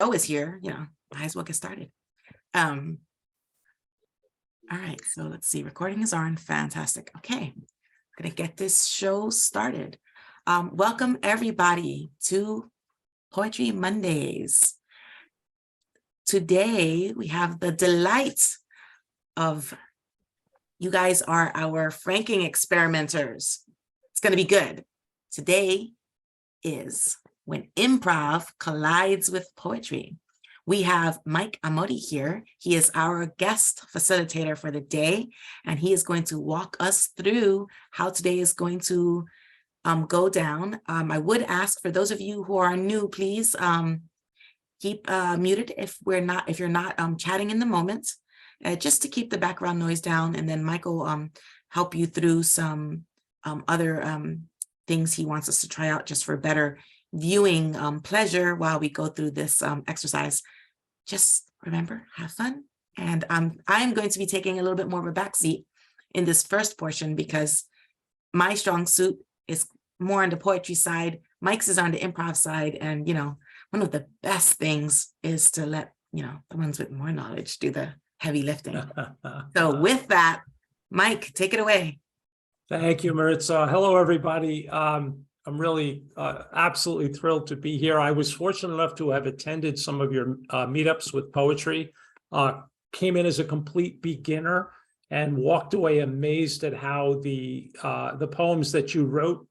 show is here, might as well get started. All right, so let's see, recording is on, fantastic. Okay, I'm gonna get this show started. Welcome everybody to Poetry Mondays. Today, we have the delight of, you guys are our franking experimenters. It's gonna be good. Today is when improv collides with poetry. We have Mike Amori here. He is our guest facilitator for the day, and he is going to walk us through how today is going to go down. I would ask for those of you who are new, please keep muted if you're not chatting in the moment, just to keep the background noise down, and then Mike will help you through some other things he wants us to try out just for better viewing pleasure while we go through this exercise. Just remember, have fun. And I'm going to be taking a little bit more of a backseat in this first portion because my strong suit is more on the poetry side. Mike's is on the improv side. And, one of the best things is to let, the ones with more knowledge do the heavy lifting. So with that, Mike, take it away. Thank you, Maritza. Hello, everybody. I'm really absolutely thrilled to be here. I was fortunate enough to have attended some of your meetups with poetry, came in as a complete beginner and walked away amazed at how the poems that you wrote,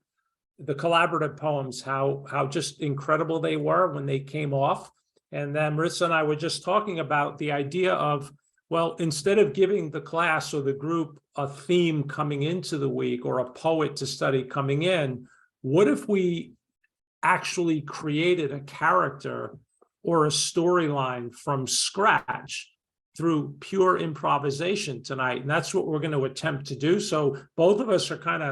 the collaborative poems, how just incredible they were when they came off. And then Maritza and I were just talking about the idea of, well, instead of giving the class or the group a theme coming into the week or a poet to study coming in, what if we actually created a character or a storyline from scratch through pure improvisation tonight? And that's what we're going to attempt to do. So both of us are kind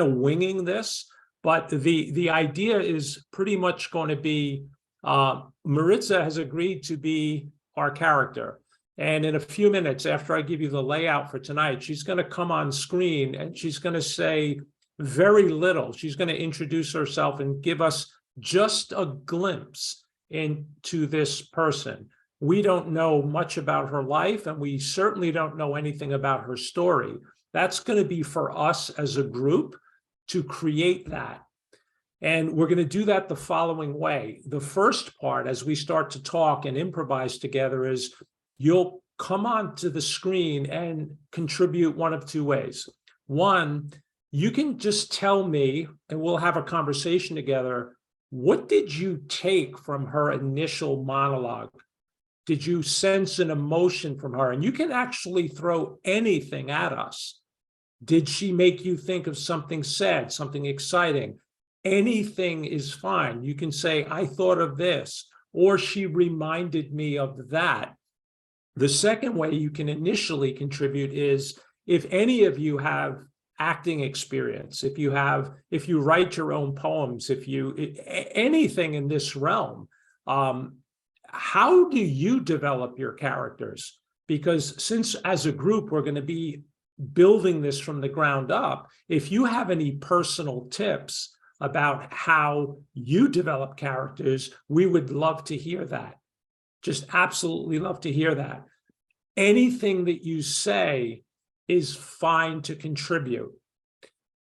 of winging this, but the idea is pretty much going to be Maritza has agreed to be our character. And in a few minutes, after I give you the layout for tonight, she's going to come on screen and she's going to say very little. She's going to introduce herself and give us just a glimpse into this person. We don't know much about her life, and we certainly don't know anything about her story. That's going to be for us as a group to create that. And we're going to do that the following way. The first part, as we start to talk and improvise together, is you'll come onto the screen and contribute one of two ways. One, you can just tell me, and we'll have a conversation together, what did you take from her initial monologue? Did you sense an emotion from her? And you can actually throw anything at us. Did she make you think of something sad, something exciting? Anything is fine. You can say, I thought of this, or she reminded me of that. The second way you can initially contribute is if any of you have acting experience, if you write your own poems, anything in this realm, how do you develop your characters? Because since as a group, we're going to be building this from the ground up, if you have any personal tips about how you develop characters, we would love to hear that. Just absolutely love to hear that. Anything that you say is fine to contribute.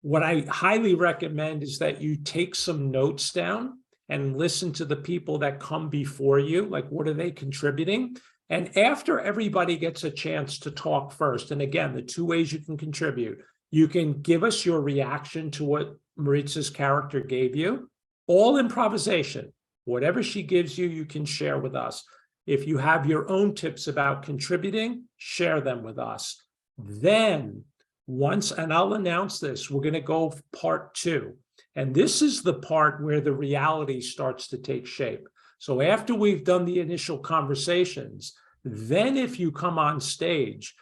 What I highly recommend is that you take some notes down and listen to the people that come before you, like what are they contributing? And after everybody gets a chance to talk first, and again, the two ways you can contribute, you can give us your reaction to what Maritza's character gave you, all improvisation. Whatever she gives you, you can share with us. If you have your own tips about contributing, share them with us. Then once, and I'll announce this, we're going to go part two. And this is the part where the reality starts to take shape. So after we've done the initial conversations, then if you come on stage,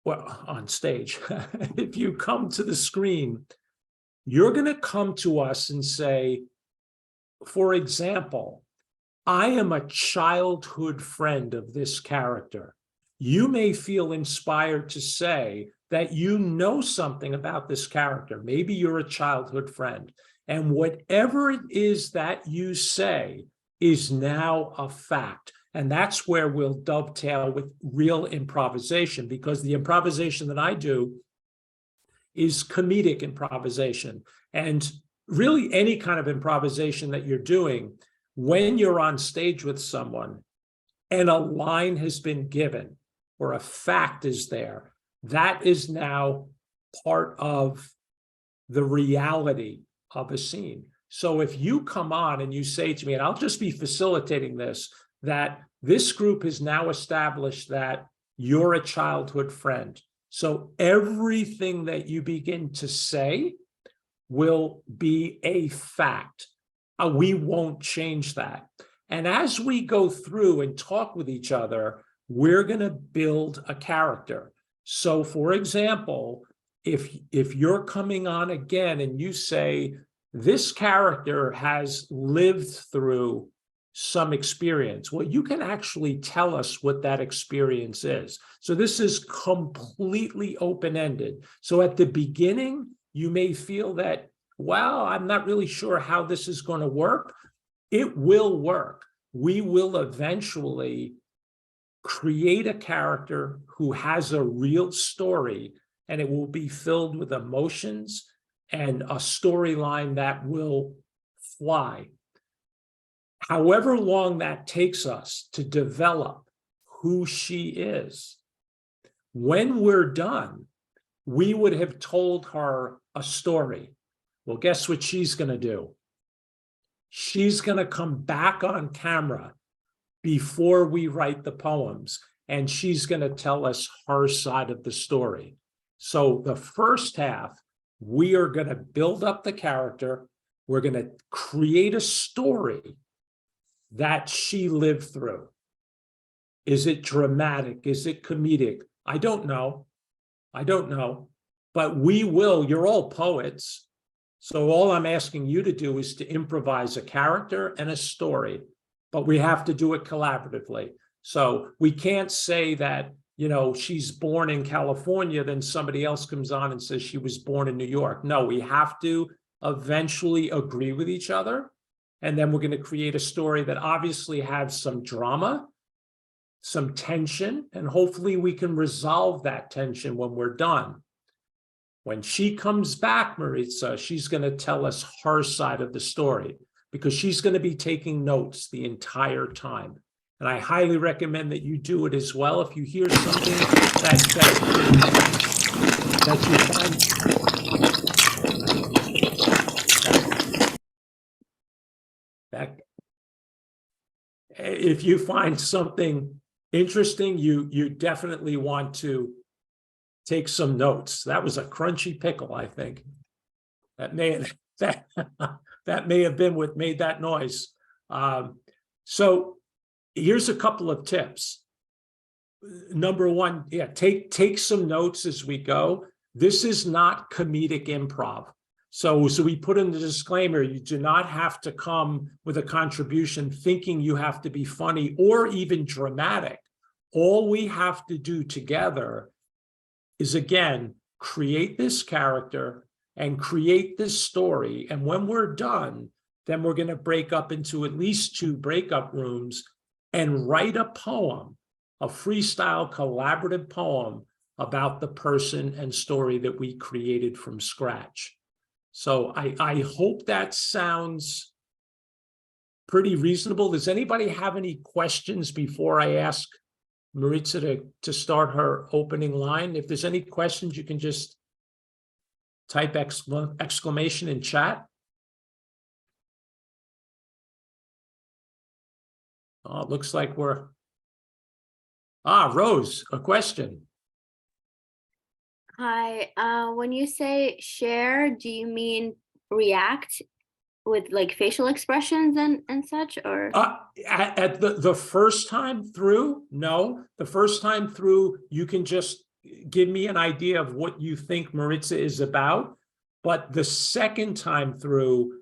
if you come to the screen, you're going to come to us and say, for example, I am a childhood friend of this character. You may feel inspired to say that you know something about this character. Maybe you're a childhood friend. And whatever it is that you say, is now a fact. And that's where we'll dovetail with real improvisation, because the improvisation that I do is comedic improvisation. And really any kind of improvisation that you're doing, when you're on stage with someone and a line has been given or a fact is there, that is now part of the reality of a scene. So if you come on and you say to me, and I'll just be facilitating this, that this group has now established that you're a childhood friend. So everything that you begin to say will be a fact. We won't change that. And as we go through and talk with each other, we're going to build a character. So for example, if you're coming on again and you say, this character has lived through some experience, well, you can actually tell us what that experience is. So this is completely open-ended. So at the beginning, you may feel that, well, I'm not really sure how this is going to work. It will work. We will eventually create a character who has a real story, and it will be filled with emotions and a storyline that will fly. However long that takes us to develop who she is, when we're done, we would have told her a story. Well, guess what she's going to do? She's going to come back on camera before we write the poems, and she's going to tell us her side of the story. So the first half, we are going to build up the character. We're going to create a story that she lived through. Is it dramatic? Is it comedic? I don't know. I don't know. But we will. You're all poets. So all I'm asking you to do is to improvise a character and a story, but we have to do it collaboratively. So we can't say that, you know, she's born in California, then somebody else comes on and says she was born in New York. No, we have to eventually agree with each other. And then we're going to create a story that obviously has some drama, some tension, and hopefully we can resolve that tension when we're done. When she comes back, Maritza, she's going to tell us her side of the story, because she's going to be taking notes the entire time. And I highly recommend that you do it as well. If you hear something that you find, if you find something interesting, you definitely want to take some notes. That was a crunchy pickle, I think. That may have that may have been what made that noise. So here's a couple of tips. Number one, yeah, take some notes as we go. This is not comedic improv. So we put in the disclaimer, you do not have to come with a contribution thinking you have to be funny or even dramatic. All we have to do together is, again, create this character and create this story. And when we're done, then we're going to break up into at least 2 breakup rooms and write a poem, a freestyle collaborative poem about the person and story that we created from scratch. So I hope that sounds pretty reasonable. Does anybody have any questions before I ask Maritza to start her opening line? If there's any questions, you can just type exclamation in chat. Oh, it looks like we're... Rose, a question. Hi, when you say share, do you mean react with like facial expressions and such, or? At the first time through, no. The first time through, you can just give me an idea of what you think Maritza is about. But the second time through,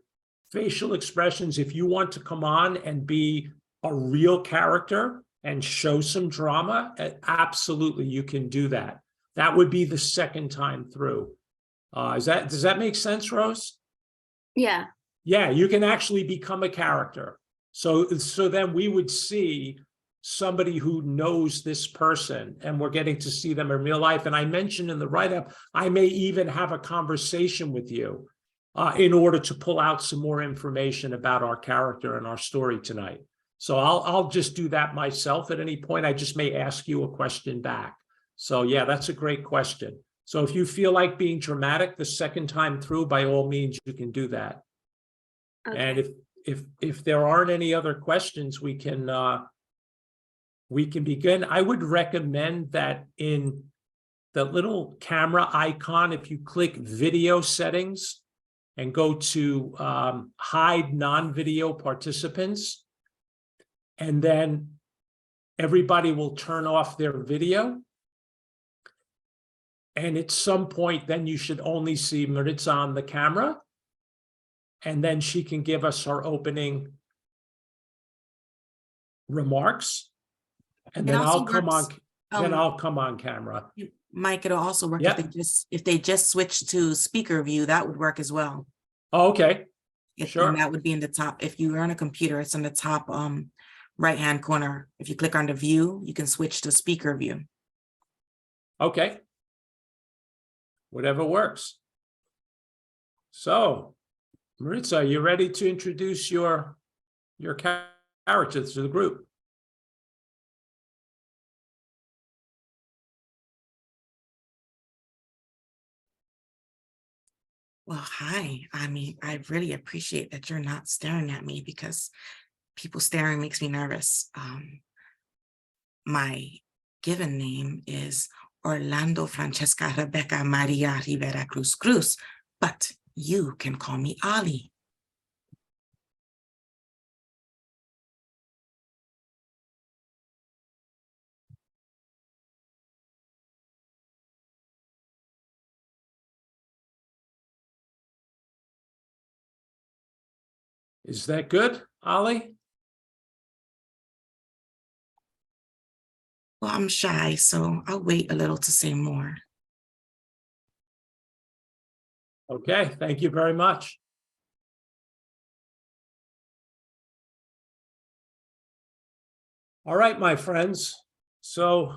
facial expressions, if you want to come on and be a real character and show some drama, absolutely, you can do that. That would be the second time through. Does that make sense, Rose? Yeah. Yeah, you can actually become a character. So then we would see somebody who knows this person, and we're getting to see them in real life. And I mentioned in the write-up, I may even have a conversation with you in order to pull out some more information about our character and our story tonight. So I'll just do that myself at any point. I just may ask you a question back. So yeah, that's a great question. So if you feel like being dramatic the second time through, by all means, you can do that. Okay. And if there aren't any other questions, we can begin. I would recommend that in the little camera icon, if you click video settings and go to hide non-video participants, and then everybody will turn off their video. And at some point, then you should only see Maritza on the camera. And then she can give us her opening remarks. And then I'll come on, I'll come on camera. Mike, it'll also work Yep. if they just switch to speaker view, that would work as well. Oh, okay. And that would be in the top. If you are on a computer, it's in the top right-hand corner. If you click on the view, you can switch to speaker view. Okay. Whatever works. So, Maritza, you ready to introduce your character to the group? Well, hi. I mean, I really appreciate that you're not staring at me, because people staring makes me nervous. My given name is Orlando Francesca Rebecca Maria Rivera Cruz Cruz, but you can call me Ali. Is that good, Ali? Well, I'm shy, so I'll wait a little to say more. Okay, thank you very much. All right, my friends. So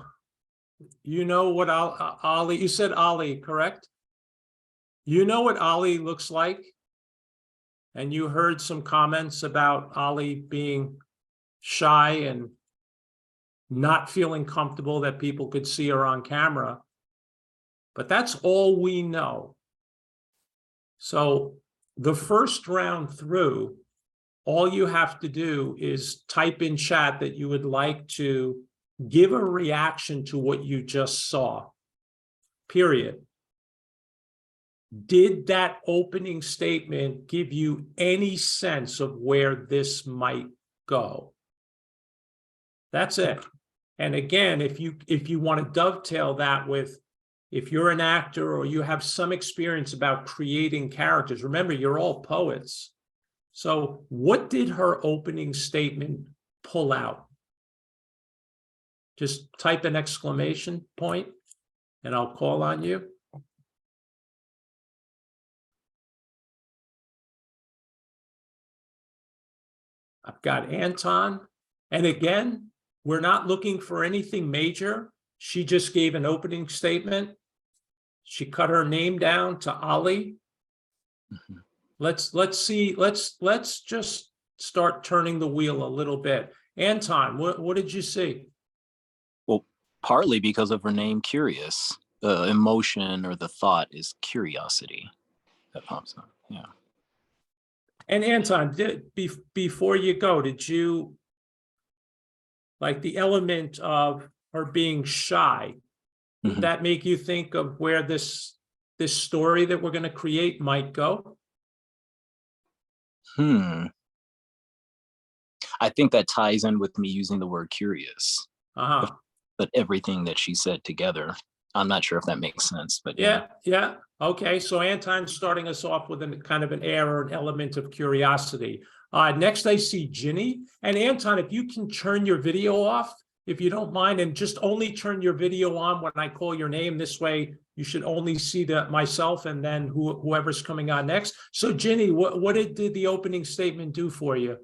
you know what Ali, you said Ali, correct? You know what Ali looks like? And you heard some comments about Ali being shy and not feeling comfortable that people could see her on camera. But that's all we know. So the first round through, all you have to do is type in chat that you would like to give a reaction to what you just saw, period. Did that opening statement give you any sense of where this might go? That's it. And again, if you want to dovetail that with, if you're an actor or you have some experience about creating characters, remember, you're all poets. So what did her opening statement pull out? Just type an exclamation point and I'll call on you. I've got Anton. And again, we're not looking for anything major. She just gave an opening statement. She cut her name down to Ali. Mm-hmm. Let's just start turning the wheel a little bit. Anton, what did you see? Well, partly because of her name, Curious. The emotion or the thought is curiosity that pops up. Yeah. And Anton, before you go, did you like the element of her being shy? Did that make you think of where this story that we're going to create might go? I think that ties in with me using the word curious. But everything that she said together, I'm not sure if that makes sense, but yeah. Okay, so Anton's starting us off with a kind of an air or an element of curiosity. Next, I see Ginny. And Anton, if you can turn your video off, if you don't mind, and just only turn your video on when I call your name. This way, you should only see myself and then whoever's coming on next. So Ginny, what did the opening statement do for you?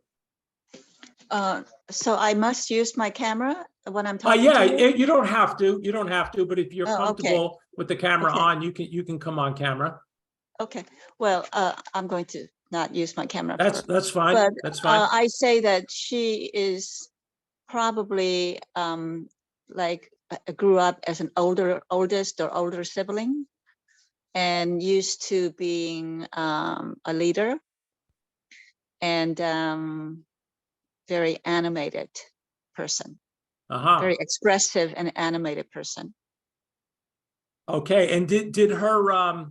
So I must use my camera when I'm talking to Yeah, you? you don't have to. You don't have to, but if you're Oh, okay. comfortable with the camera Okay. on, you can come on camera. Okay, well, I'm going to not use my camera. That's fine. But That's fine. I say that she is probably like grew up as an oldest or older sibling, and used to being a leader, and very animated person, very expressive and animated person. Okay. And did her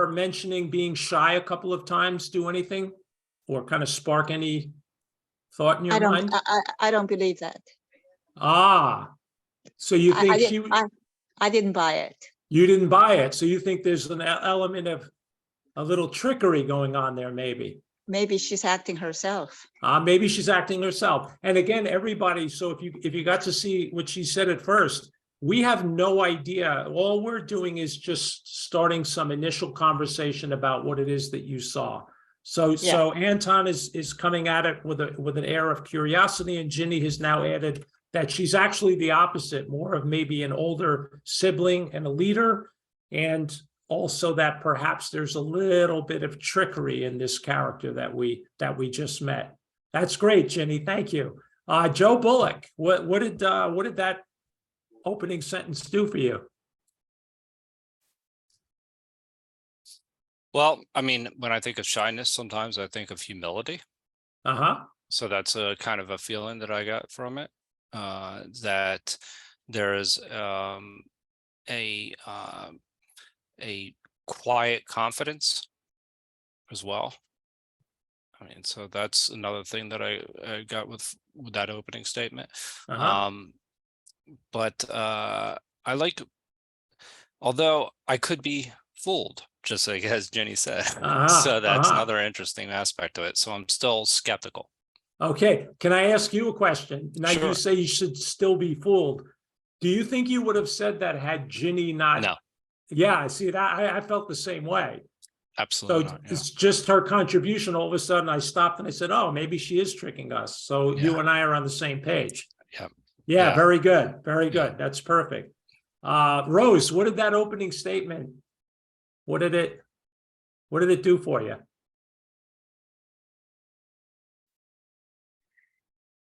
mentioning being shy a couple of times do anything, or kind of spark any thought in your mind? I don't believe that. So you think I didn't buy it. you didn't buy it. So you think there's an element of a little trickery going on there, maybe. Maybe she's acting herself. Maybe she's acting herself. And again, everybody, so if you got to see what she said at first, we have no idea. All we're doing is just starting some initial conversation about what it is that you saw. So Anton is coming at it with an air of curiosity, and Ginny has now added that she's actually the opposite, more of maybe an older sibling and a leader, and also that perhaps there's a little bit of trickery in this character that we just met. That's great, Ginny. Thank you. Joe Bullock, what did that opening sentence do for you? Well, I mean, when I think of shyness, sometimes I think of humility. So that's a kind of a feeling that I got from it, that there is a quiet confidence as well. I mean, so that's another thing that I got with that opening statement. But I like, although I could be fooled, just like as Jenny said. So that's another interesting aspect of it. So I'm still skeptical. Okay, can I ask you a question? Now Sure. you say you should still be fooled. Do you think you would have said that had Ginny not? No. Yeah, I see that. I felt the same way. Absolutely So not, yeah. it's just her contribution. All of a sudden I stopped and I said, oh, maybe she is tricking us. So you and I are on the same page. Yeah, very good. Very good. That's perfect. Rose, what did that opening statement, what did it do for you?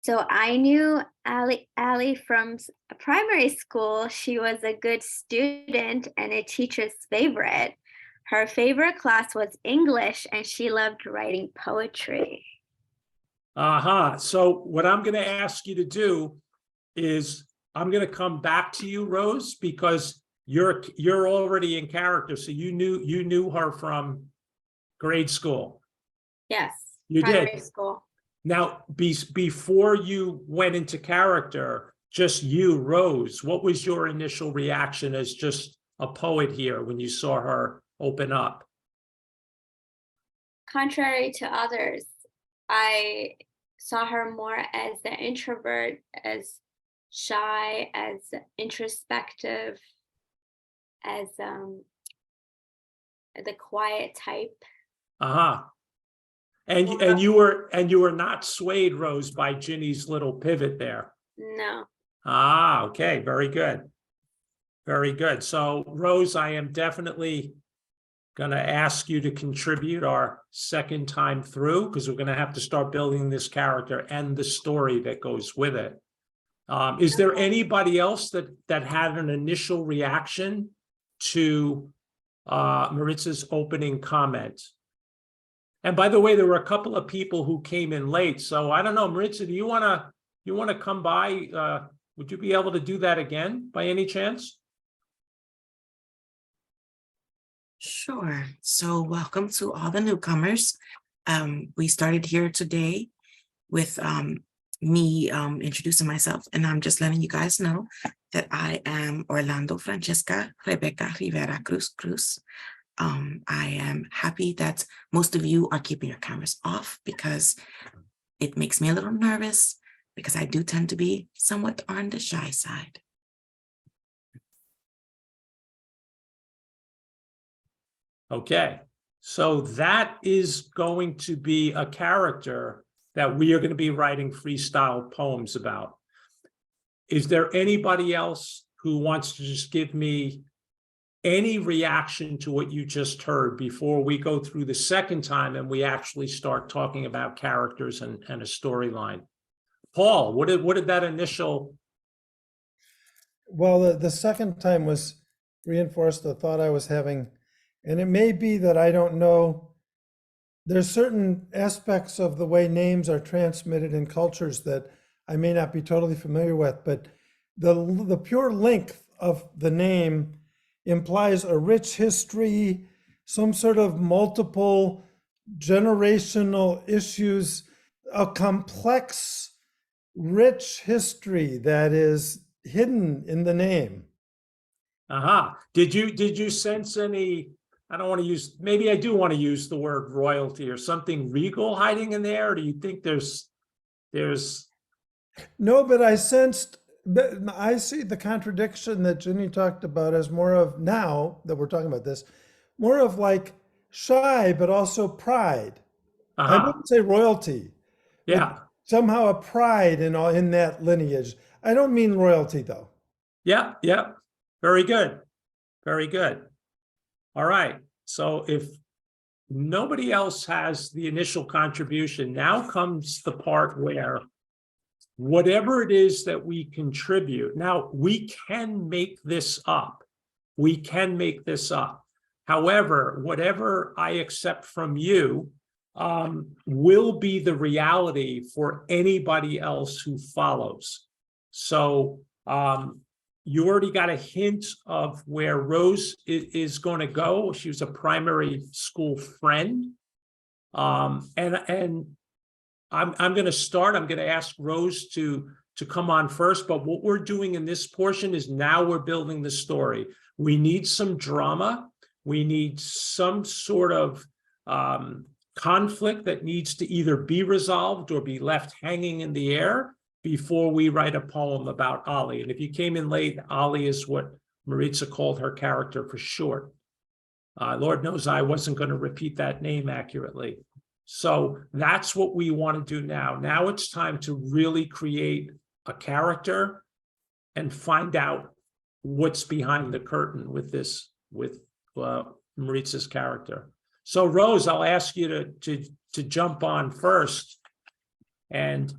So I knew Allie from primary school. She was a good student and a teacher's favorite. Her favorite class was English, and she loved writing poetry. So what I'm going to ask you to do is I'm going to come back to you, Rose, because you're already in character. So you knew her from grade school. Yes. You primary did. School. Now, before you went into character, just you, Rose, what was your initial reaction as just a poet here when you saw her open up? Contrary to others, I saw her more as the introvert, as shy, as introspective, as the quiet type. And you were not swayed, Rose, by Ginny's little pivot there. No. Okay, very good. Very good. So, Rose, I am definitely going to ask you to contribute our second time through, because we're going to have to start building this character and the story that goes with it. Is there anybody else that had an initial reaction to Maritza's opening comment? And by the way, there were a couple of people who came in late. So I don't know, Maritza, do you want to come by? Would you be able to do that again by any chance? Sure. So welcome to all the newcomers. We started here today with me introducing myself, and I'm just letting you guys know that I am Orlando Francesca Rebecca Rivera Cruz. I am happy that most of you are keeping your cameras off, because it makes me a little nervous, because I do tend to be somewhat on the shy side. Okay, so that is going to be a character that we are going to be writing freestyle poems about. Is there anybody else who wants to just give me any reaction to what you just heard before we go through the second time and we actually start talking about characters and a storyline? Paul, what did that initial? Well, the second time was reinforced the thought I was having, and it may be that I don't know. There's certain aspects of the way names are transmitted in cultures that I may not be totally familiar with, but the pure length of the name implies a rich history, some sort of multiple generational issues, a complex, rich history that is hidden in the name. Did you sense any, I don't want to use, maybe I do want to use the word royalty or something regal hiding in there? Or do you think there's No, but I sensed, I see the contradiction that Ginny talked about as more of, now that we're talking about this, more of like shy, but also pride. I wouldn't say royalty. Yeah. Somehow a pride in that lineage. I don't mean royalty though. Yeah. Very good. Very good. All right. So if nobody else has the initial contribution, now comes the part where whatever it is that we contribute, now we can make this up. We can make this up. However, whatever I accept from you will be the reality for anybody else who follows. So you already got a hint of where Rose is going to go. She was a primary school friend. And I'm going to start. I'm going to ask Rose to come on first. But what we're doing in this portion is now we're building the story. We need some drama. We need some sort of conflict that needs to either be resolved or be left hanging in the air before we write a poem about Ali. And if you came in late, Ali is what Maritza called her character for short. Lord knows I wasn't going to repeat that name accurately. So that's what we want to do now. Now it's time to really create a character and find out what's behind the curtain with this, with Maritza's character. So Rose, I'll ask you to jump on first. And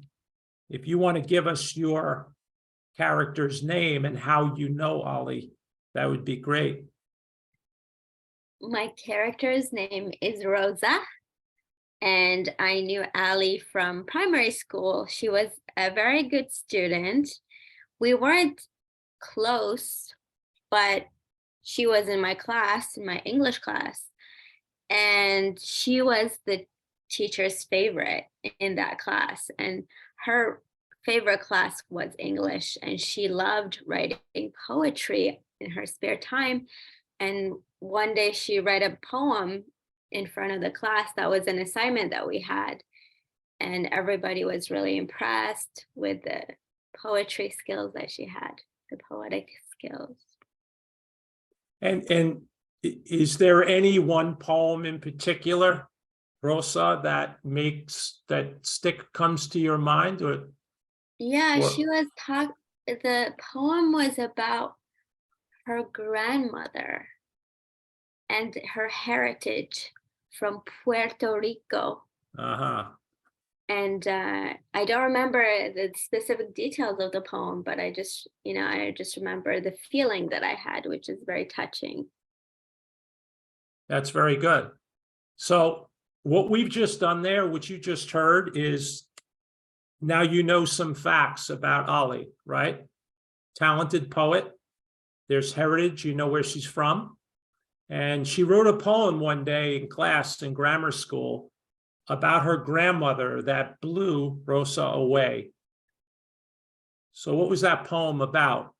if you want to give us your character's name and how you know Ali, that would be great. My character's name is Rosa, and I knew Ali from primary school. She was a very good student. We weren't close, but she was in my class, in my English class, and she was the teacher's favorite in that class. And her favorite class was English, and she loved writing poetry in her spare time. And one day she read a poem in front of the class that was an assignment that we had. And everybody was really impressed with the poetry skills that she had, the poetic skills. And is there any one poem in particular, Rosa, that comes to your mind? Or Yeah, she was the poem was about her grandmother and her heritage from Puerto Rico. And I don't remember the specific details of the poem, but I just remember the feeling that I had, which is very touching. That's very good. So what we've just done there, what you just heard, is now you know some facts about Ali, right? Talented poet. There's heritage, you know where she's from. And she wrote a poem one day in class in grammar school about her grandmother that blew Rosa away. So what was that poem about?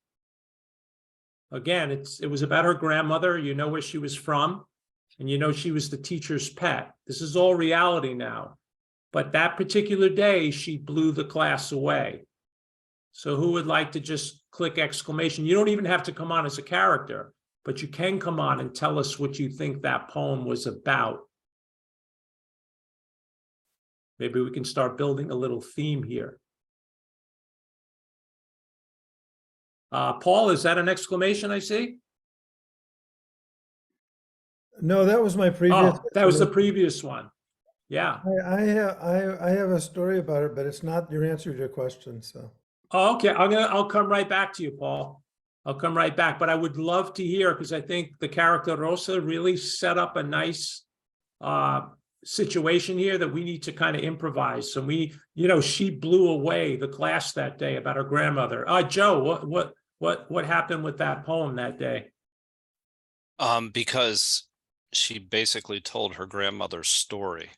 Again, it was about her grandmother. You know where she was from, and you know she was the teacher's pet. This is all reality now. But that particular day, she blew the class away. So who would like to just click exclamation? You don't even have to come on as a character, but you can come on and tell us what you think that poem was about. Maybe we can start building a little theme here. Paul, is that an exclamation I see? No, that was my previous. Oh, that was the previous one. Yeah. I have a story about it, but it's not your answer to your question, so. Oh, okay, I'll come right back to you, Paul. I'll come right back, but I would love to hear, because I think the character Rosa really set up a nice situation here that we need to kind of improvise. So she blew away the class that day about her grandmother. Joe, what happened with that poem that day? Because she basically told her grandmother's story,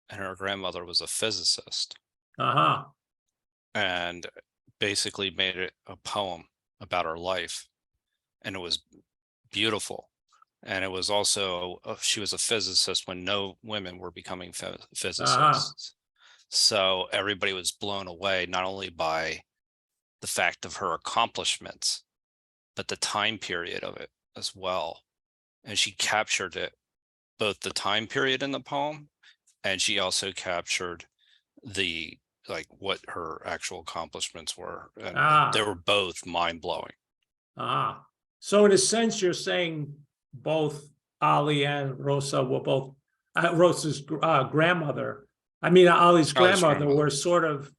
and her grandmother was a physicist. Uh-huh. And basically made it a poem about her life, and it was beautiful. And it was also she was a physicist when no women were becoming physicists. So everybody was blown away, not only by the fact of her accomplishments, but the time period of it as well. And she captured it, both the time period in the poem, and she also captured the what her actual accomplishments were, and they were both mind-blowing. So in a sense, you're saying both Ali and Rosa were both Rosa's grandmother. I mean, Ali's grandmother were sort of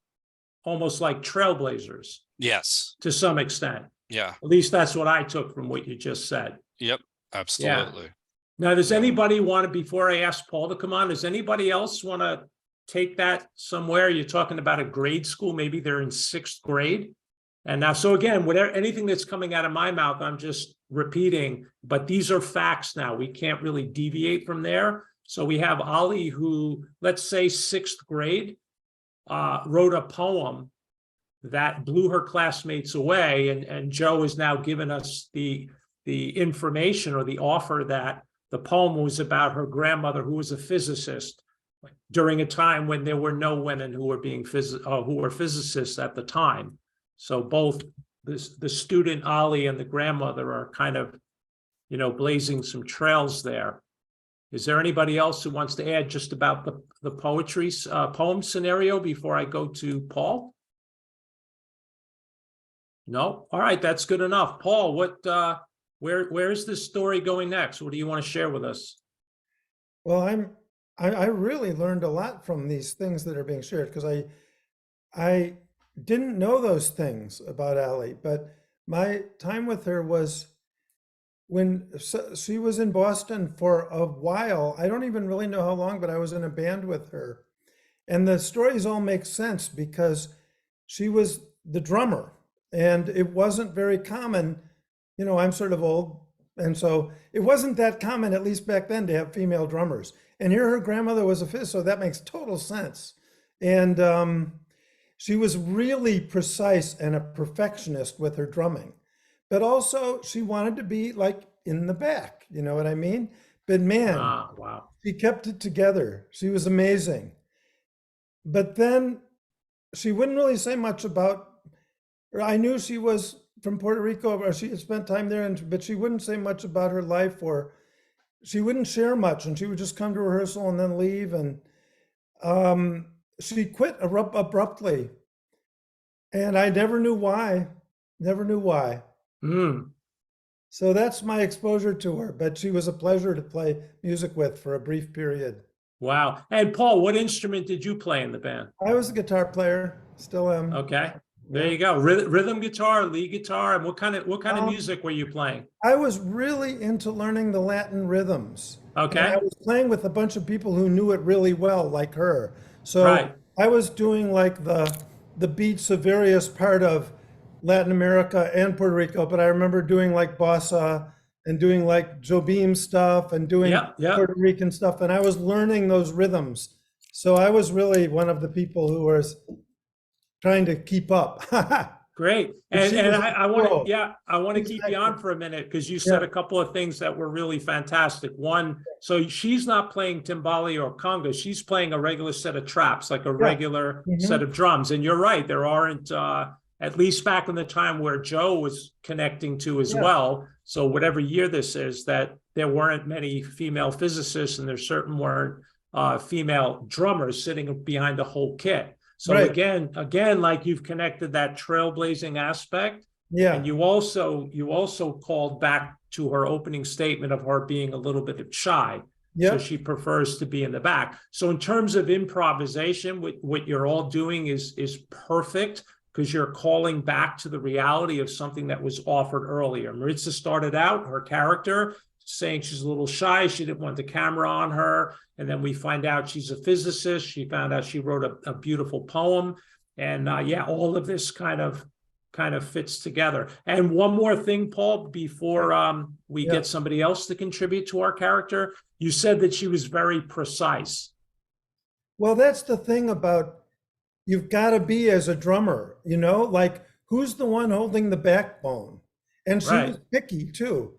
almost like trailblazers. Yes, to some extent. Yeah. At least that's what I took from what you just said. Yep, absolutely. Yeah. Now, does anybody want to, before I ask Paul to come on, does anybody else want to take that somewhere? You're talking about a grade school, maybe they're in 6th grade. And now, so again, whatever, anything that's coming out of my mouth, I'm just repeating, but these are facts now. We can't really deviate from there. So we have Ali, who, let's say 6th grade, wrote a poem that blew her classmates away. And Joe has now given us the information or the offer that the poem was about her grandmother, who was a physicist during a time when there were no women who were being who were physicists at the time. So both the student Ali and the grandmother are kind of, blazing some trails there. Is there anybody else who wants to add just about the poetry poem scenario before I go to Paul? No? All right, that's good enough. Paul, where is this story going next? What do you want to share with us? Well, I really learned a lot from these things that are being shared, because I didn't know those things about Ali, but my time with her was when she was in Boston for a while. I don't even really know how long, but I was in a band with her. And the stories all make sense because she was the drummer, and it wasn't very common. I'm sort of old, and so it wasn't that common, at least back then, to have female drummers. And here her grandmother was a physicist, so that makes total sense. And she was really precise and a perfectionist with her drumming. But also she wanted to be like in the back, you know what I mean? But man, wow. She kept it together. She was amazing. But then she wouldn't really say much about, I knew she was from Puerto Rico, or she had spent time there, but she wouldn't say much about her life, or she wouldn't share much, and she would just come to rehearsal and then leave. And she quit abruptly. And I never knew why. So that's my exposure to her, but she was a pleasure to play music with for a brief period. Wow. And Paul, what instrument did you play in the band? I was a guitar player, still am. Okay. There you go. Rhythm guitar, lead guitar, and what kind of music were you playing? I was really into learning the Latin rhythms. Okay. And I was playing with a bunch of people who knew it really well, like her. So right. I was doing like the beats of various part of Latin America and Puerto Rico, but I remember doing like bossa and doing like Jobim stuff and doing Puerto Rican stuff, and I was learning those rhythms. So I was really one of the people who was trying to keep up. Great. And I want to keep you on for a minute, because you said a couple of things that were really fantastic. One, so she's not playing timbali or conga, she's playing a regular set of traps, like a regular set of drums. And you're right, there aren't, at least back in the time where Joe was connecting to as well. So whatever year this is, that there weren't many female physicists, and there certainly weren't female drummers sitting behind the whole kit. So Right. again, like you've connected that trailblazing aspect. Yeah. And you also called back to her opening statement of her being a little bit shy. So Yep. she prefers to be in the back. So in terms of improvisation, what you're all doing is perfect, because you're calling back to the reality of something that was offered earlier. Maritza started out her character saying she's a little shy. She didn't want the camera on her. And then we find out she's a physicist. She found out she wrote a beautiful poem. And yeah, all of this kind of fits together. And one more thing, Paul, before we get somebody else to contribute to our character, you said that she was very precise. Well, that's the thing about, you've got to be as a drummer, you know, like who's the one holding the backbone? And she was picky too.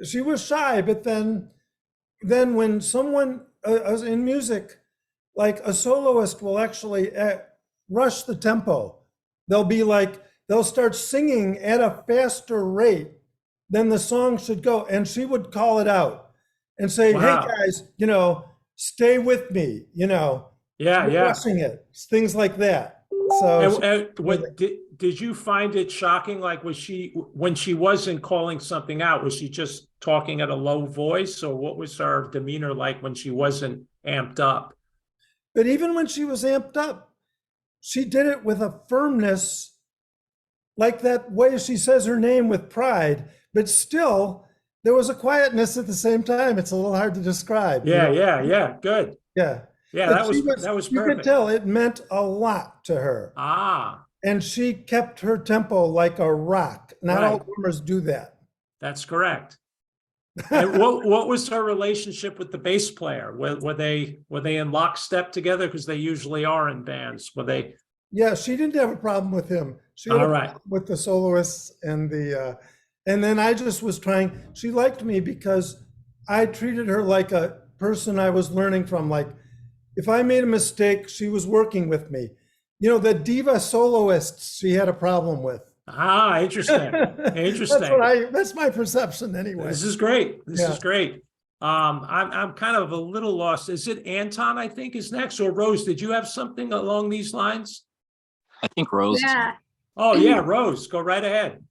She was shy, but then when someone in music, like a soloist will actually rush the tempo. They'll start singing at a faster rate than the song should go. And she would call it out and say, hey guys, you know, stay with me, you know. Yeah, We're rushing it, things like that. So and what did you find it shocking? Like, when she wasn't calling something out, was she just talking at a low voice, or what was her demeanor like when she wasn't amped up? But even when she was amped up, she did it with a firmness, like that way she says her name with pride, but still there was a quietness at the same time. It's a little hard to describe. Yeah, you know? yeah, good. Yeah. Yeah, But that was you perfect. could tell it meant a lot to her. And she kept her tempo like a rock. Not all drummers do that. That's correct. And what was her relationship with the bass player? Were they in lockstep together? Because they usually are in bands. Were they? Yeah, she didn't have a problem with him. She had a problem with the soloists and and then I just was trying. She liked me because I treated her like a person I was learning from. Like, if I made a mistake, she was working with me. You know, the diva soloists she had a problem with. Interesting. Interesting. That's my perception anyway. This is great. This is great. I'm kind of a little lost. Is it Anton, I think, is next, or Rose? Did you have something along these lines? I think Rose. Yeah. Oh yeah, Rose, go right ahead.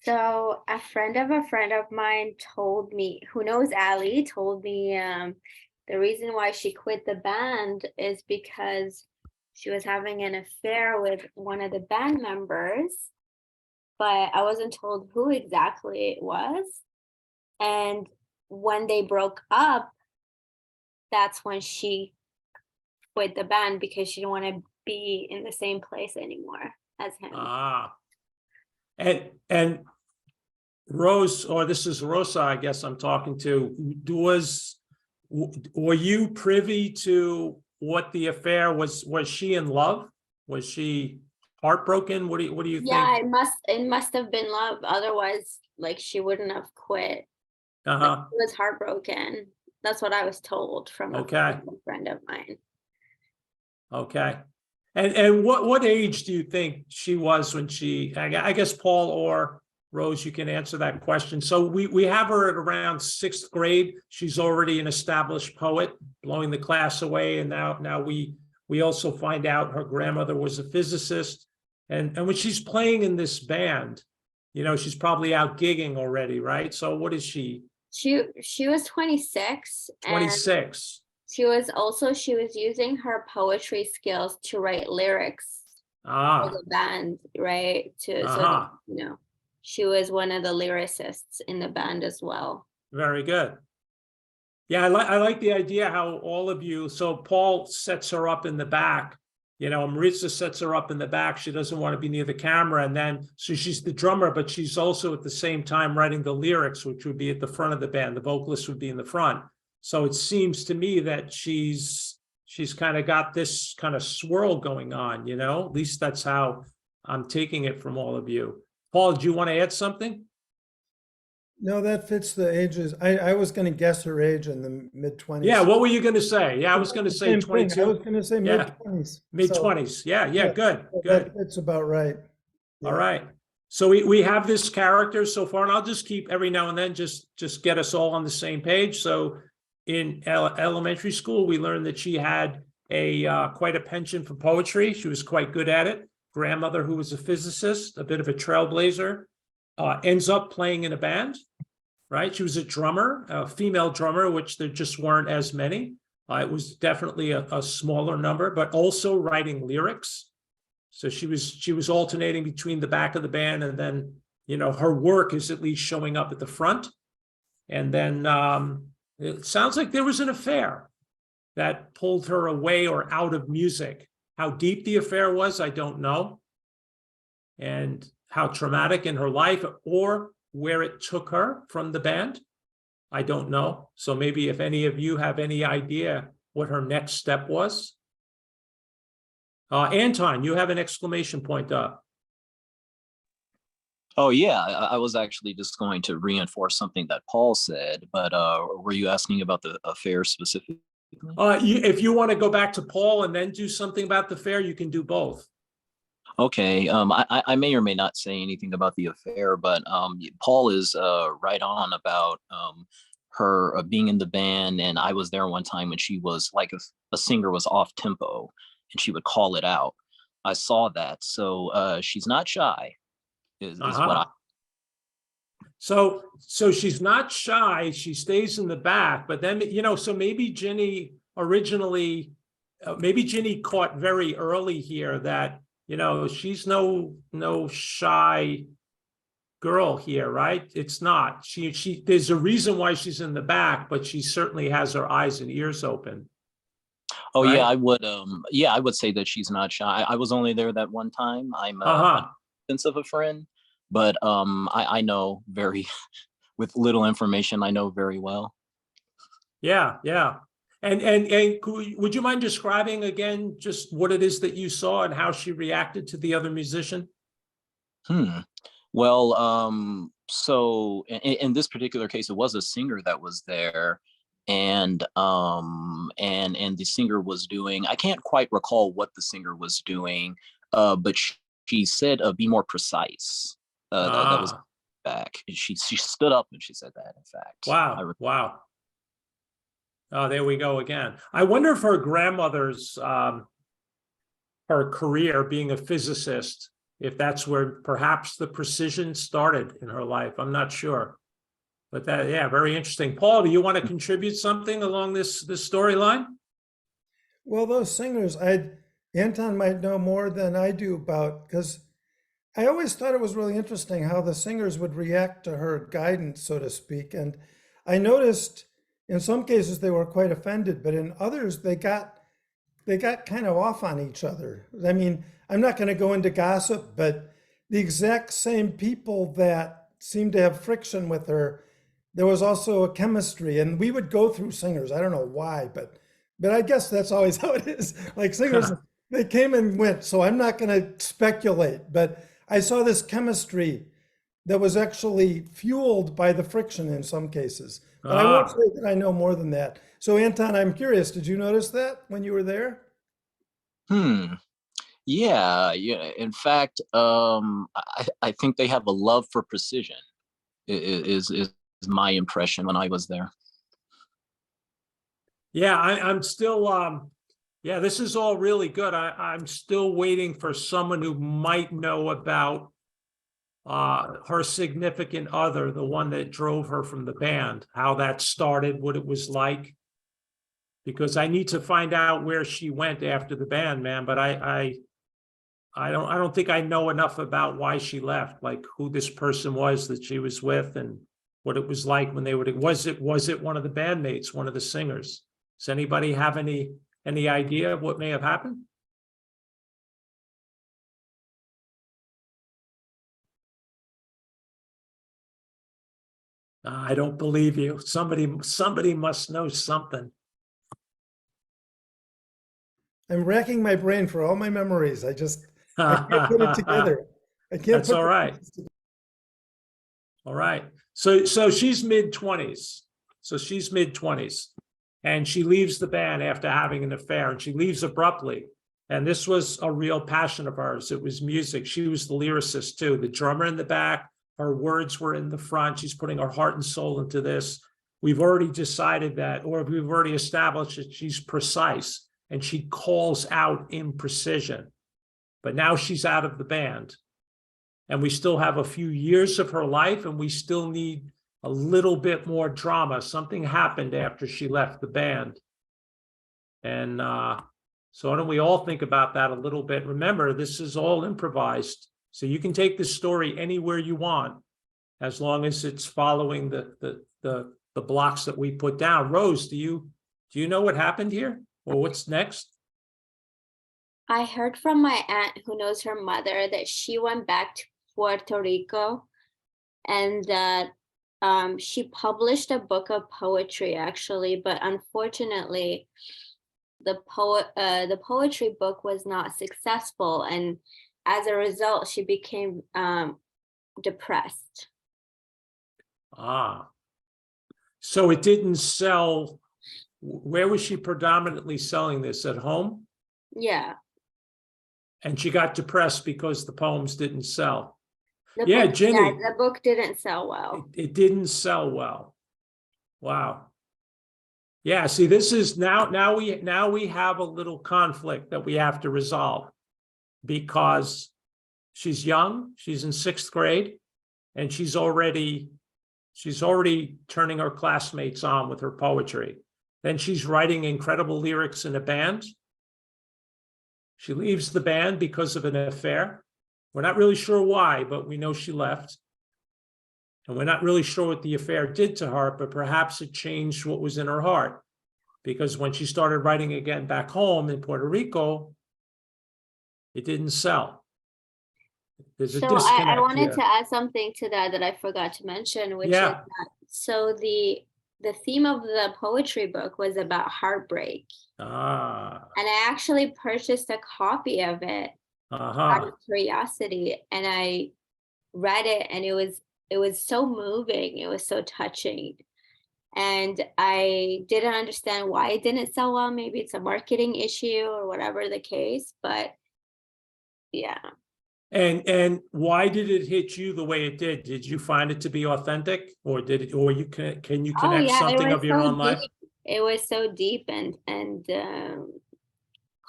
So a friend of mine told me, who knows Ali, told me the reason why she quit the band is because she was having an affair with one of the band members, but I wasn't told who exactly it was. And when they broke up, that's when she quit the band, because she didn't want to be in the same place anymore as him. And Rose, or this is Rosa, I guess I'm talking to, were you privy to what the affair was? Was she in love? Was she heartbroken? What do you think? Yeah, it must have been love. Otherwise, like, she wouldn't have quit. Like, she was heartbroken. That's what I was told from a friend of mine. Okay. And what age do you think she was when she, I guess Paul or Rose, you can answer that question. So we have her at around 6th grade. She's already an established poet, blowing the class away. And now we also find out her grandmother was a physicist. And when she's playing in this band, you know, she's probably out gigging already, right? So what is she? She was 26. 26. She was using her poetry skills to write lyrics for the band, right? So that, you know, she was one of the lyricists in the band as well. Very good. Yeah, I like the idea how all of you, so Paul sets her up in the back, you know, Maritza sets her up in the back. She doesn't want to be near the camera. And then, so she's the drummer, but she's also at the same time writing the lyrics, which would be at the front of the band. The vocalist would be in the front. So it seems to me that she's kind of got this kind of swirl going on, you know, at least that's how I'm taking it from all of you. Paul, do you want to add something? No, that fits the ages. I was going to guess her age in the mid-20s. Yeah, what were you going to say? Yeah, I was going to say 22. I was going to say mid-20s. Mid-20s. Yeah, good. It's about right. Yeah. All right. So we have this character so far, and I'll just keep every now and then just get us all on the same page. So in elementary school, we learned that she had quite a penchant for poetry. She was quite good at it. Grandmother, who was a physicist, a bit of a trailblazer, ends up playing in a band, right? She was a drummer, a female drummer, which there just weren't as many. It was definitely a smaller number, but also writing lyrics. So she was alternating between the back of the band, and then, you know, her work is at least showing up at the front. And then it sounds like there was an affair that pulled her away or out of music. How deep the affair was, I don't know. And how traumatic in her life, or where it took her from the band, I don't know. So maybe if any of you have any idea what her next step was. Anton, you have an exclamation point up. Oh yeah, I was actually just going to reinforce something that Paul said, but were you asking about the affair specifically? If you want to go back to Paul and then do something about the affair, you can do both. Okay, I may or may not say anything about the affair, but Paul is right on about her being in the band, and I was there one time when she was like, if a singer was off tempo, and she would call it out. I saw that, so she's not shy. Is what I. So she's not shy. She stays in the back, but then, you know, so maybe Ginny originally, maybe Ginny caught very early here that, you know, she's no shy girl here, right? It's not. She there's a reason why she's in the back, but she certainly has her eyes and ears open. Oh right? yeah, I would say that she's not shy. I was only there that one time. I'm sense of a friend, but I know very with little information, I know very well. Yeah. And would you mind describing again just what it is that you saw and how she reacted to the other musician? Well, so in this particular case, it was a singer that was there, and the singer was doing, I can't quite recall what the singer was doing, but she said, be more precise. That was back. She stood up and she said that, in fact. Wow. Oh, there we go again. I wonder if her grandmother's her career being a physicist, if that's where perhaps the precision started in her life. I'm not sure. But that, yeah, very interesting. Paul, do you want to contribute something along this storyline? Well, those singers, Anton might know more than I do about, because I always thought it was really interesting how the singers would react to her guidance, so to speak. And I noticed in some cases they were quite offended, but in others they got kind of off on each other. I mean, I'm not going to go into gossip, but the exact same people that seemed to have friction with her, there was also a chemistry, and we would go through singers. I don't know why, but I guess that's always how it is. Like singers, they came and went, so I'm not going to speculate, but I saw this chemistry that was actually fueled by the friction in some cases. But I won't say that I know more than that. So Anton, I'm curious, did you notice that when you were there? Yeah. In fact, I think they have a love for precision. Is my impression when I was there. Yeah, I'm still yeah, this is all really good. I'm still waiting for someone who might know about her significant other, the one that drove her from the band, how that started, what it was like. Because I need to find out where she went after the band, man. But I don't think I know enough about why she left, like who this person was that she was with and what it was like when they would, was it one of the bandmates, one of the singers? Does anybody have any idea of what may have happened? I don't believe you. Somebody must know something. I'm racking my brain for all my memories. I can't put it together. I can't. That's all right. All right. So she's mid-20s. So she's mid-20s. And she leaves the band after having an affair, and she leaves abruptly. And this was a real passion of hers. It was music. She was the lyricist too, the drummer in the back. Her words were in the front. She's putting her heart and soul into this. we've already decided that, or we've already established that she's precise and she calls out imprecision. But now she's out of the band. And we still have a few years of her life, and we still need a little bit more drama. Something happened after she left the band. And so why don't we all think about that a little bit? Remember, this is all improvised. So you can take this story anywhere you want, as long as it's following the blocks that we put down. Rose, do you know what happened here, or what's next? I heard from my aunt who knows her mother that she went back to Puerto Rico and that she published a book of poetry actually, but unfortunately the poetry book was not successful, and as a result she became depressed. So it didn't sell. Where was she predominantly selling this? At home? Yeah. And she got depressed because the poems didn't sell. The Jenny. the book didn't sell well. It didn't sell well. Wow. Yeah, see, this is now we have a little conflict that we have to resolve, because she's young, she's in 6th grade, and she's already turning her classmates on with her poetry. Then she's writing incredible lyrics in a band. She leaves the band because of an affair. We're not really sure why, but we know she left. And we're not really sure what the affair did to her, but perhaps it changed what was in her heart. Because when she started writing again back home in Puerto Rico, it didn't sell. There's a disconnect I wanted here. to add something to that I forgot to mention, which is Yeah. that, so the theme of the poetry book was about heartbreak. And I actually purchased a copy of it out of curiosity, and I read it, and it was so moving, it was so touching. And I didn't understand why it didn't sell well. Maybe it's a marketing issue or whatever the case, but yeah. And why did it hit you the way it did? Did you find it to be authentic, or can you connect something of your own life? It was so deep and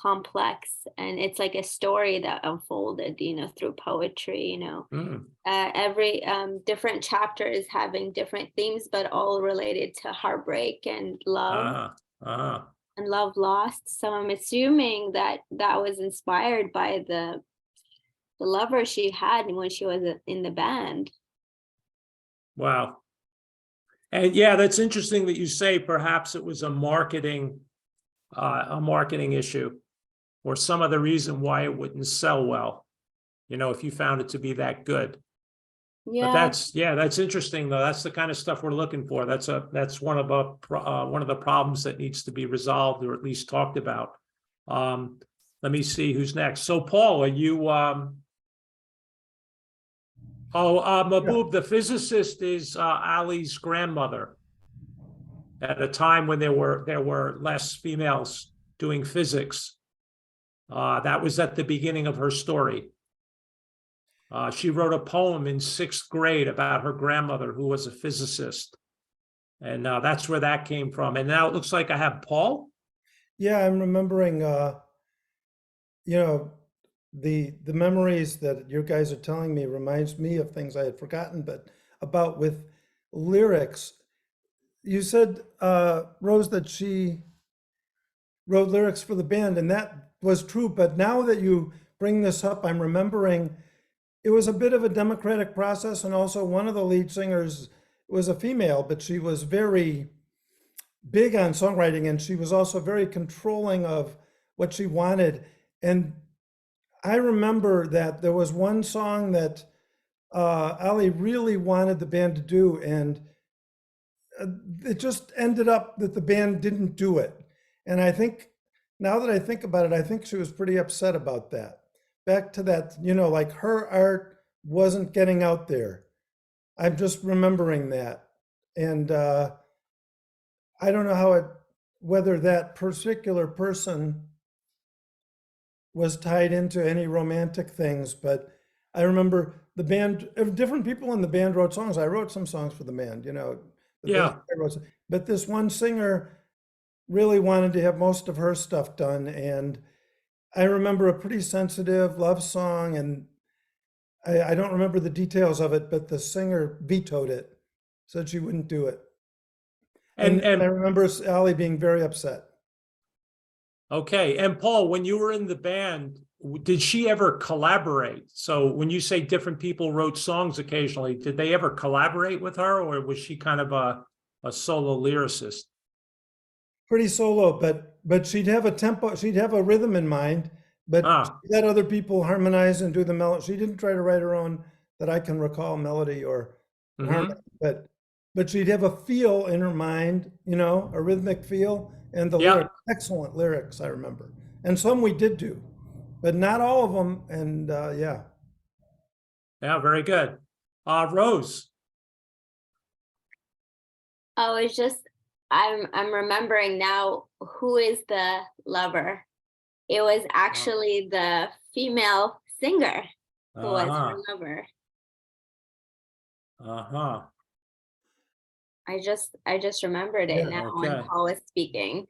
complex, and it's like a story that unfolded, through poetry. Every different chapter is having different themes, but all related to heartbreak and love and love lost. So I'm assuming that was inspired by the lover she had when she was in the band. Wow. And yeah, that's interesting that you say perhaps it was a marketing issue, or some other reason why it wouldn't sell well, if you found it to be that good. Yeah. But that's interesting though. That's the kind of stuff we're looking for. That's one of the problems that needs to be resolved, or at least talked about. Let me see who's next. So Paul, are you Mahbub, the physicist, is Ali's grandmother. At a time when there were less females doing physics. That was at the beginning of her story. She wrote a poem in 6th grade about her grandmother, who was a physicist. And that's where that came from. And now it looks like I have Paul. Yeah, I'm remembering, the memories that you guys are telling me reminds me of things I had forgotten, but about with lyrics. You said, Rose, that she wrote lyrics for the band, and that was true. But now that you bring this up, I'm remembering it was a bit of a democratic process. And also one of the lead singers was a female, but she was very big on songwriting. And she was also very controlling of what she wanted. And I remember that there was one song that Ali really wanted the band to do, and it just ended up that the band didn't do it. And I think, now that I think about it, I think she was pretty upset about that. Back to that, like her art wasn't getting out there. I'm just remembering that. And I don't know whether that particular person was tied into any romantic things, but I remember the band, different people in the band wrote songs. I wrote some songs for the band, Yeah. But this one singer really wanted to have most of her stuff done. And I remember a pretty sensitive love song, and I don't remember the details of it, but the singer vetoed it, said she wouldn't do it. And I remember Allie being very upset. Okay. And Paul, when you were in the band, did she ever collaborate? So when you say different people wrote songs occasionally, did they ever collaborate with her, or was she kind of a solo lyricist? Pretty solo, but she'd have a tempo, she'd have a rhythm in mind, but she let other people harmonize and do the melody. She didn't try to write her own that I can recall melody or harmony, but she'd have a feel in her mind, you know, a rhythmic feel, and the lyrics, excellent lyrics, I remember. And some we did do, but not all of them. And yeah. Yeah, very good. Rose. Oh, it's just I'm remembering now who is the lover. It was actually the female singer who was her lover. I just remembered it now when Paul was speaking.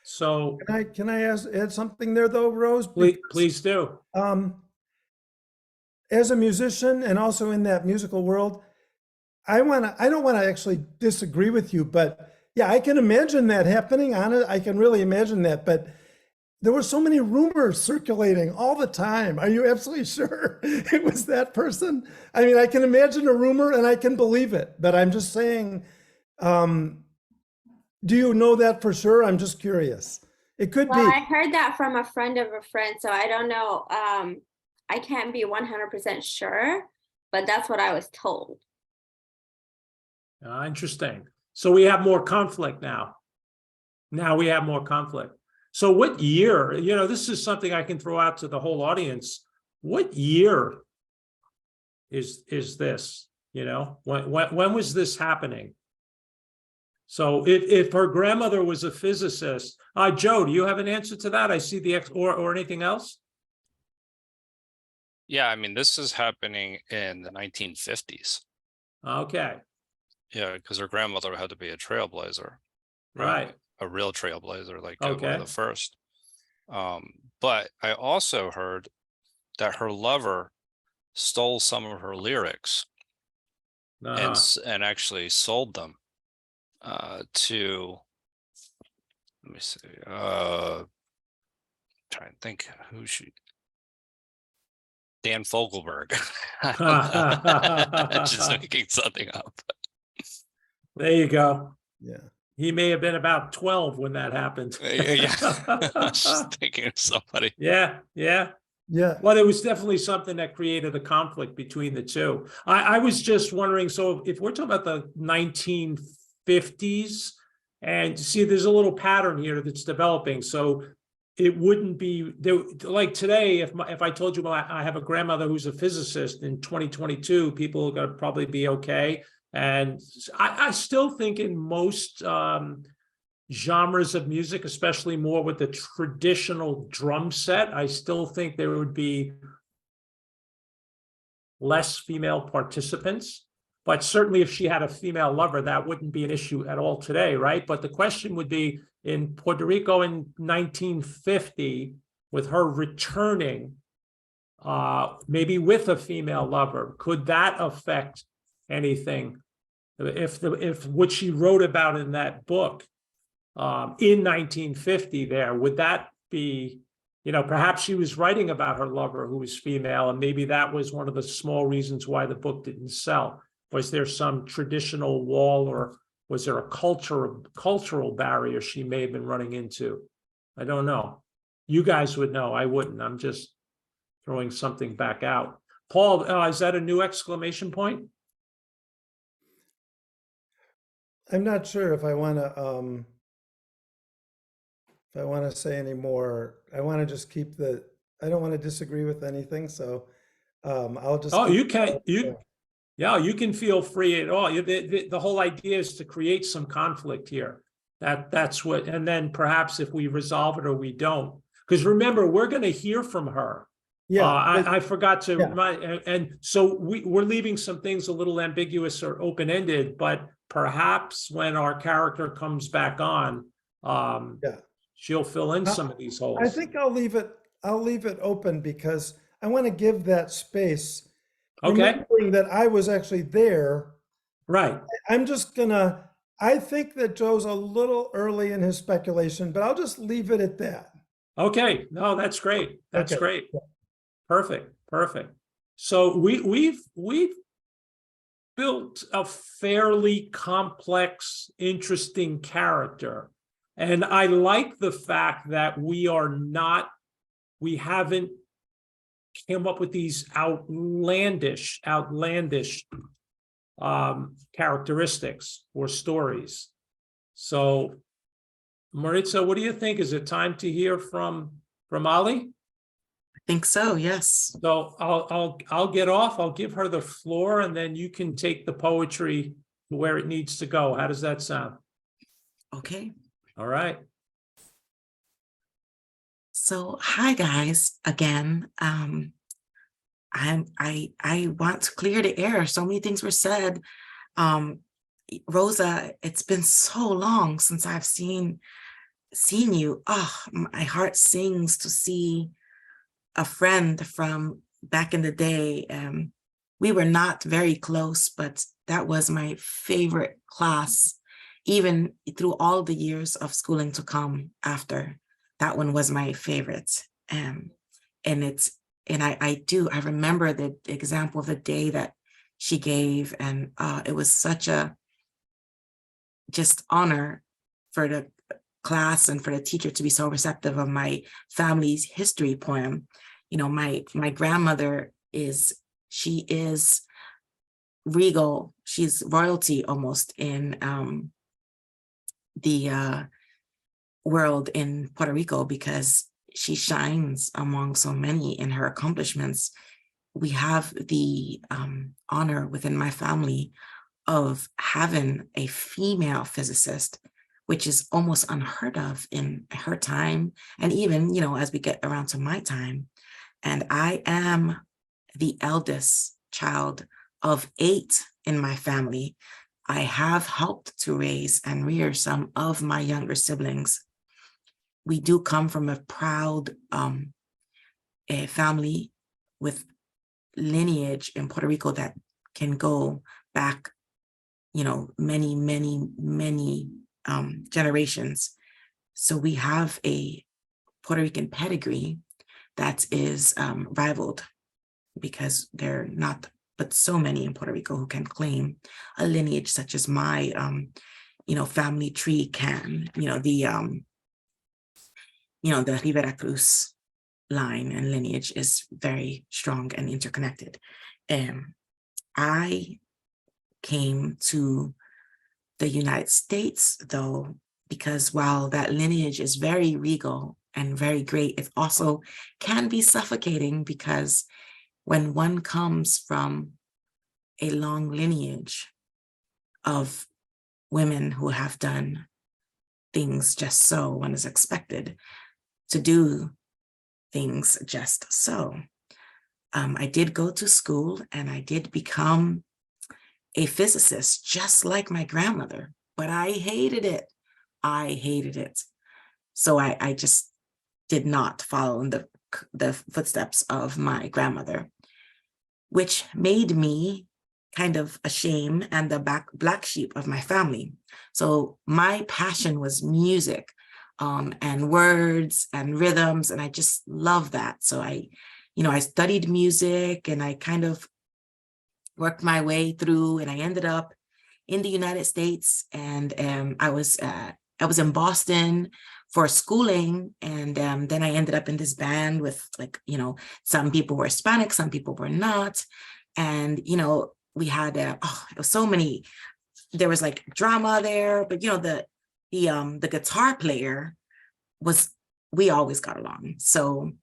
So can I add something there though, Rose? Please do. As a musician and also in that musical world, I don't want to actually disagree with you, but yeah, I can imagine that happening on it. I can really imagine that, but there were so many rumors circulating all the time. Are you absolutely sure it was that person? I mean, I can imagine a rumor and I can believe it, but I'm just saying, do you know that for sure? I'm just curious. It could be. I heard that from a friend of a friend, so I don't know. I can't be 100% sure, but that's what I was told. Interesting. So we have more conflict now. Now we have more conflict. So what year, you know, this is something I can throw out to the whole audience. What year is this, you know, when was this happening? So if her grandmother was a physicist, Joe, do you have an answer to that? I see the or anything else? Yeah, I mean, this is happening in the 1950s. Okay. Yeah, because her grandmother had to be a trailblazer. Right. A real trailblazer, like one of the first. But I also heard that her lover stole some of her lyrics and actually sold them to, let me see, try and think who she, Dan Fogelberg. Just making something up. There you go. Yeah. He may have been about 12 when that happened. Yeah. I was just thinking of somebody. Yeah. Well, there was definitely something that created a conflict between the two. I was just wondering, so if we're talking about the 1950s, and see, there's a little pattern here that's developing. So it wouldn't be there, like today, if I told you, well, I have a grandmother who's a physicist in 2022, people are going to probably be okay. And I still think in most genres of music, especially more with the traditional drum set, I still think there would be less female participants. But certainly if she had a female lover, that wouldn't be an issue at all today, right? But the question would be, in Puerto Rico in 1950, with her returning, maybe with a female lover, could that affect anything? If what she wrote about in that book in 1950 there, would that be, you know, perhaps she was writing about her lover who was female, and maybe that was one of the small reasons why the book didn't sell. Was there some traditional wall, or was there a cultural barrier she may have been running into? I don't know. You guys would know. I wouldn't. I'm just throwing something back out. Paul, is that a new exclamation point? I'm not sure if I want to say any more. I want to just keep I don't want to disagree with anything, so I'll just. You can. You can feel free at all. The whole idea is to create some conflict here. That's what, and then perhaps if we resolve it or we don't, because remember, we're going to hear from her. Yeah, I forgot to Yeah. remind, and so we're leaving some things a little ambiguous or open-ended, but perhaps when our character comes back on, Yeah. she'll fill in Uh, some of these holes. I think I'll leave it open because I want to give that space. Okay, Remembering that I was actually there, right. I'm just gonna, I think that Joe's a little early in his speculation, but I'll just leave it at that. Okay, no, that's great. That's Okay. great. Perfect, perfect. So we've built a fairly complex, interesting character. And I like the fact that we haven't come up with these outlandish characteristics or stories. So Maritza, what do you think? Is it time to hear from Ali? I think so, yes. So I'll get off. I'll give her the floor, and then you can take the poetry to where it needs to go. How does that sound? Okay. All right. So hi guys again. I want to clear the air. So many things were said. Rosa, it's been so long since I've seen you. Oh, my heart sings to see a friend from back in the day. We were not very close, but that was my favorite class, even through all the years of schooling to come after. That one was my favorite. And I remember the example of the day that she gave, and it was such a just honor for the class and for the teacher to be so receptive of my family's history poem. You know, my grandmother she is regal. She's royalty almost in the world in Puerto Rico because she shines among so many in her accomplishments. We have the honor within my family of having a female physicist, which is almost unheard of in her time. And even, you know, as we get around to my time, and I am the eldest child of 8 in my family. I have helped to raise and rear some of my younger siblings. We do come from a proud family with lineage in Puerto Rico that can go back, you know, many, many, many generations. So we have a Puerto Rican pedigree that is rivaled because there are not but so many in Puerto Rico who can claim a lineage such as my, you know, family tree can, you know, the Rivera Cruz line and lineage is very strong and interconnected. I came to the United States, though, because while that lineage is very regal and very great, it also can be suffocating because when one comes from a long lineage of women who have done things just so, one is expected to do things just so. I did go to school and I did become a physicist, just like my grandmother, but I hated it. I hated it. So I just did not follow in the footsteps of my grandmother, which made me kind of a shame and the black sheep of my family. So my passion was music and words and rhythms, and I just love that. So I studied music and I kind of worked my way through, and I ended up in the United States, and I was in Boston for schooling, and then I ended up in this band with, like, you know, some people were Hispanic, some people were not, and you know, we had it was so many. There was like drama there, but you know, the guitar player was, we always got along. So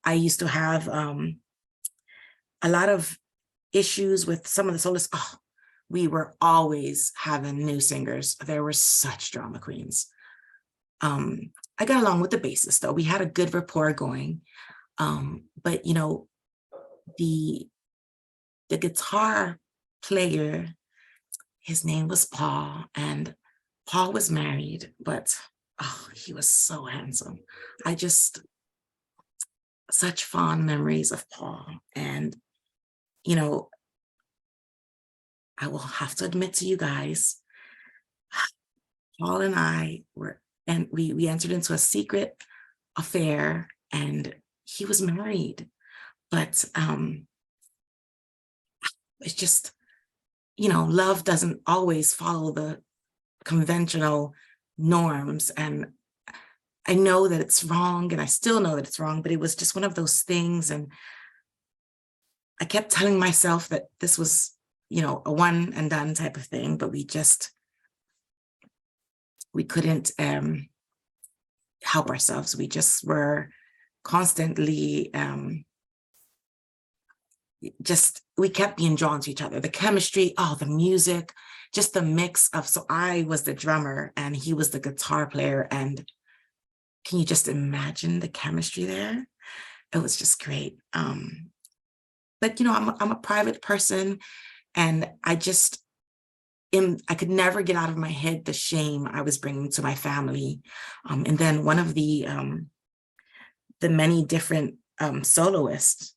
I used to have a lot of issues with some of the soloists. We were always having new singers. There were such drama queens. I got along with the bassist though. We had a good rapport going. But you know, the guitar player, his name was Paul, and Paul was married, but oh, he was so handsome. Such fond memories of Paul. And, you know, I will have to admit to you guys, Paul and I we entered into a secret affair, and he was married. But it's just, you know, love doesn't always follow the conventional norms. And I know that it's wrong, and I still know that it's wrong, but it was just one of those things. And I kept telling myself that this was, you know, a one and done type of thing, but we couldn't help ourselves. We just were constantly we kept being drawn to each other. The chemistry, the music, just the mix of, so I was the drummer and he was the guitar player. And can you just imagine the chemistry there? It was just great. But, you know, I'm a private person, and I could never get out of my head the shame I was bringing to my family. And then one of the many different soloists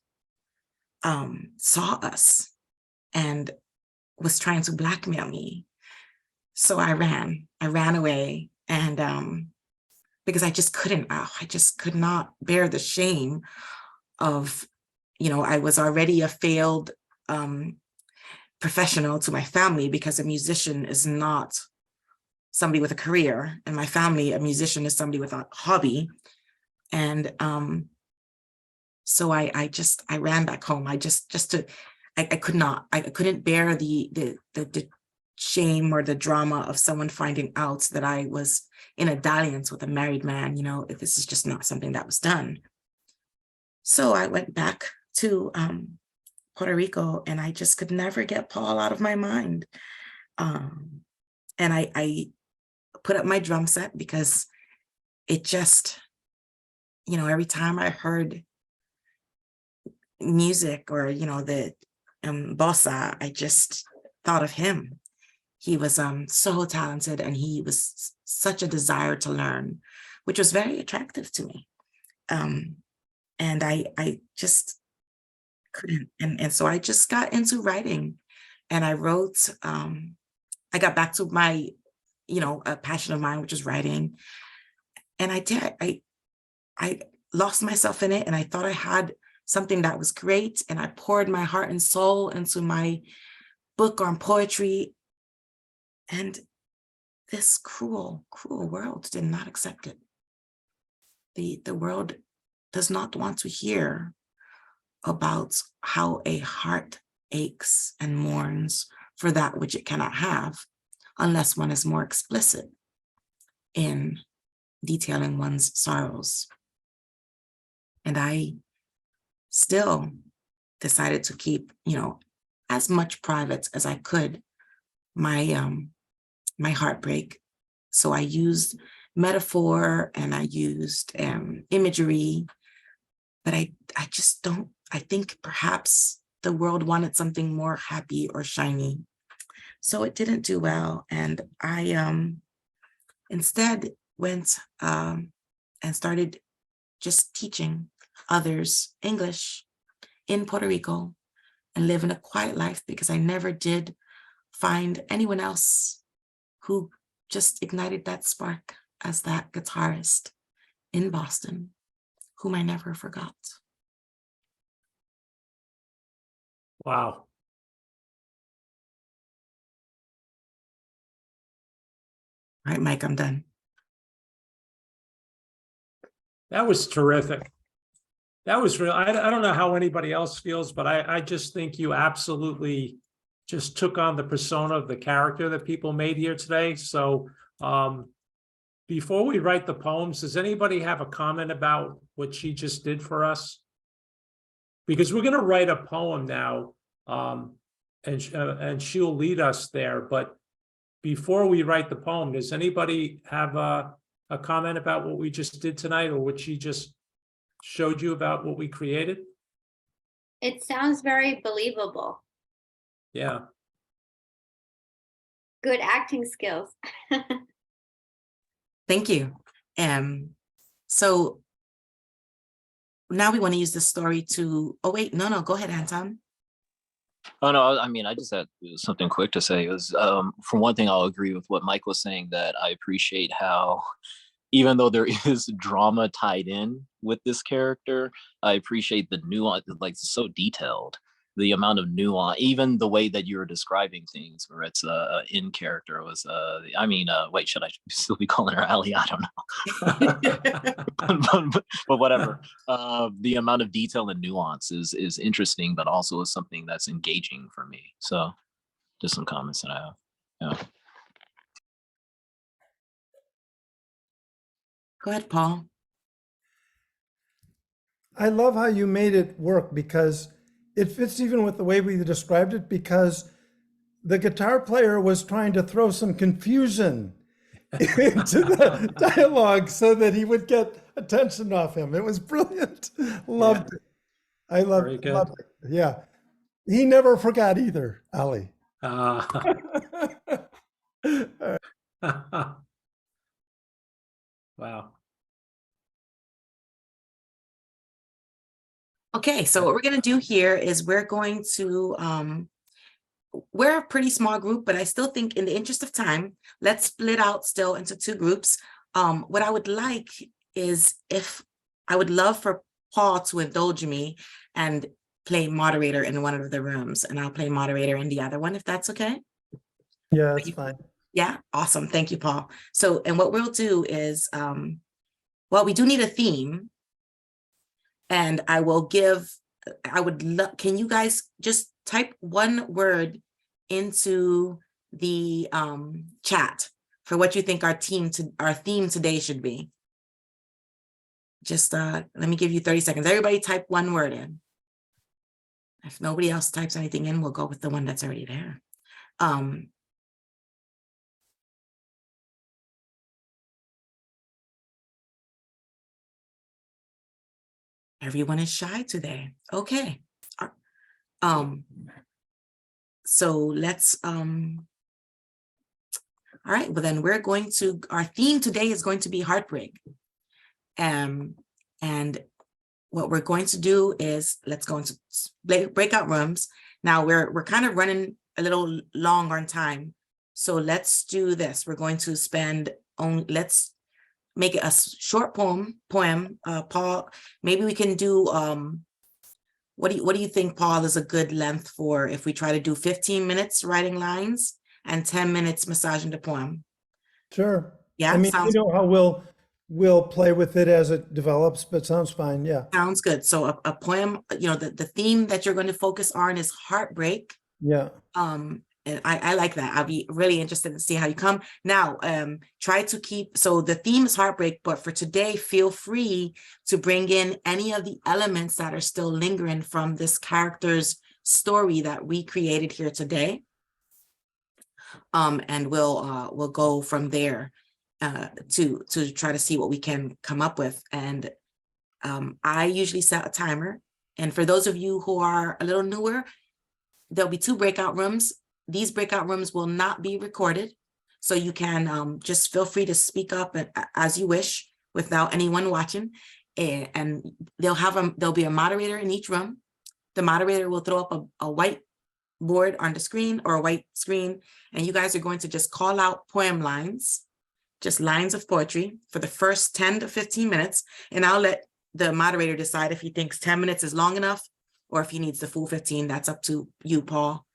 saw us and was trying to blackmail me. So I ran away, and because I just could not bear the shame of, you know, I was already a failed professional to my family, because a musician is not somebody with a career. In my family, a musician is somebody with a hobby. And so I ran back home. I couldn't bear the shame or the drama of someone finding out that I was in a dalliance with a married man. You know, this is just not something that was done. So I went back to Puerto Rico, and I just could never get Paul out of my mind. And I put up my drum set, because it just, you know, every time I heard music or, you know, the bossa, I just thought of him. He was so talented, and he was such a desire to learn, which was very attractive to me. And I just couldn't. And so I just got into writing, and I wrote, I got back to my, you know, a passion of mine, which is writing. And I lost myself in it, and I thought I had something that was great. And I poured my heart and soul into my book on poetry. And this cruel, cruel world did not accept it. The world does not want to hear about how a heart aches and mourns for that which it cannot have, unless one is more explicit in detailing one's sorrows. And I still decided to keep, you know, as much private as I could, my heartbreak. So I used metaphor, and I used imagery, but I just don't, I think perhaps the world wanted something more happy or shiny. So it didn't do well. And I instead went and started just teaching others English in Puerto Rico, and living a quiet life, because I never did find anyone else who just ignited that spark as that guitarist in Boston, whom I never forgot. Wow. All right, Mike, I'm done. That was terrific. That was real. I don't know how anybody else feels, but I just think you absolutely just took on the persona of the character that people made here today. So before we write the poems, does anybody have a comment about what she just did for us? Because we're going to write a poem now, and she'll lead us there. But before we write the poem, does anybody have a comment about what we just did tonight, or what she just showed you about what we created? It sounds very believable. Yeah. Good acting skills. Thank you. So now we want to use the story to, oh wait, no, go ahead, Anton. Oh no, I mean, I just had something quick to say. It was, for one thing, I'll agree with what Mike was saying, that I appreciate how, even though there is drama tied in with this character, I appreciate the nuance, like it's so detailed, the amount of nuance, even the way that you were describing things, where it's in character was, wait, should I still be calling her Ali? I don't know. but whatever. The amount of detail and nuance is interesting, but also is something that's engaging for me. So just some comments that I have. Yeah. Go ahead, Paul. I love how you made it work because it fits even with the way we described it, because the guitar player was trying to throw some confusion into the dialogue so that he would get attention off him. It was brilliant. Loved it. I Very good. loved it. Yeah. He never forgot either, Ali. Wow. Okay, so what we're going to do here is we're going to, we're a pretty small group, but I still think in the interest of time, let's split out still into two groups. What I would like is, if I would love for Paul to indulge me and play moderator in one of the rooms, and I'll play moderator in the other one, if that's okay. Yeah, that's fine. Yeah, awesome. Thank you, Paul. So, and what we'll do is, well, we do need a theme. And I will give, can you guys just type one word into the chat for what you think our theme today should be? Just let me give you 30 seconds. Everybody type one word in. If nobody else types anything in, we'll go with the one that's already there. Everyone is shy today. Okay. So let's, all right, well then we're going to, our theme today is going to be heartbreak. And what we're going to do is, let's go into breakout rooms. Now we're kind of running a little long on time. So let's do this. We're going to let's make it a short poem. Paul, maybe we can do, what do you think, Paul, is a good length for if we try to do 15 minutes writing lines and 10 minutes massaging the poem? Sure. Yeah, I mean, you know how we'll play with it as it develops, but sounds fine. Yeah. Sounds good. So a poem, you know, the theme that you're going to focus on is heartbreak. Yeah. And I like that. I'll be really interested to see how you come. Now, try to keep, so the theme is heartbreak, but for today, feel free to bring in any of the elements that are still lingering from this character's story that we created here today. And we'll go from there to try to see what we can come up with. And I usually set a timer. And for those of you who are a little newer, there'll be 2 breakout rooms. These breakout rooms will not be recorded, so you can just feel free to speak up as you wish without anyone watching. And there'll be a moderator in each room. The moderator will throw up a white board on the screen, or a white screen, and you guys are going to just call out poem lines, just lines of poetry for the first 10 to 15 minutes. And I'll let the moderator decide if he thinks 10 minutes is long enough or if he needs the full 15. That's up to you, Paul.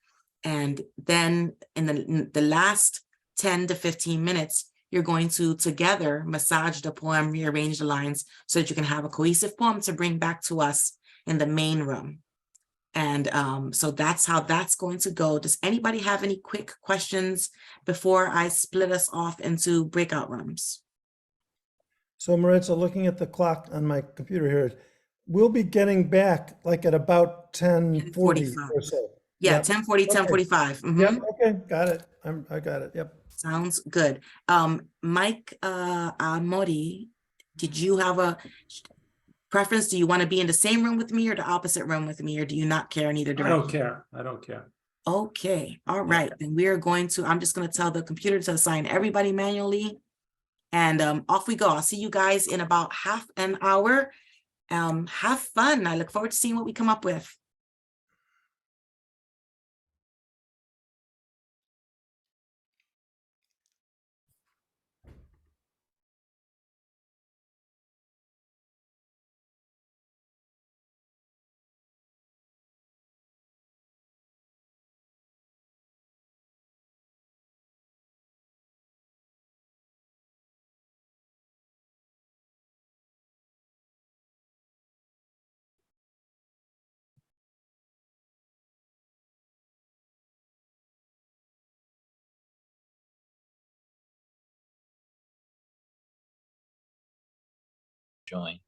And then in the last 10 to 15 minutes, you're going to together massage the poem, rearrange the lines so that you can have a cohesive poem to bring back to us in the main room. And so that's how that's going to go. Does anybody have any quick questions before I split us off into breakout rooms? So Maritza, looking at the clock on my computer here, we'll be getting back like at about 10:40 or so. Yeah, Yep. 10:40, Okay. 10:45. Yep, okay, got it. I got it, yep. Sounds good. Mike Amori, did you have preference? Do you want to be in the same room with me or the opposite room with me, or do you not care in either I direction? don't care. I don't care. Okay, all Yeah. right. Then we are going to, I'm just going to tell the computer to assign everybody manually. And off we go. I'll see you guys in about half an hour. Have fun. I look forward to seeing what we come up with. Join.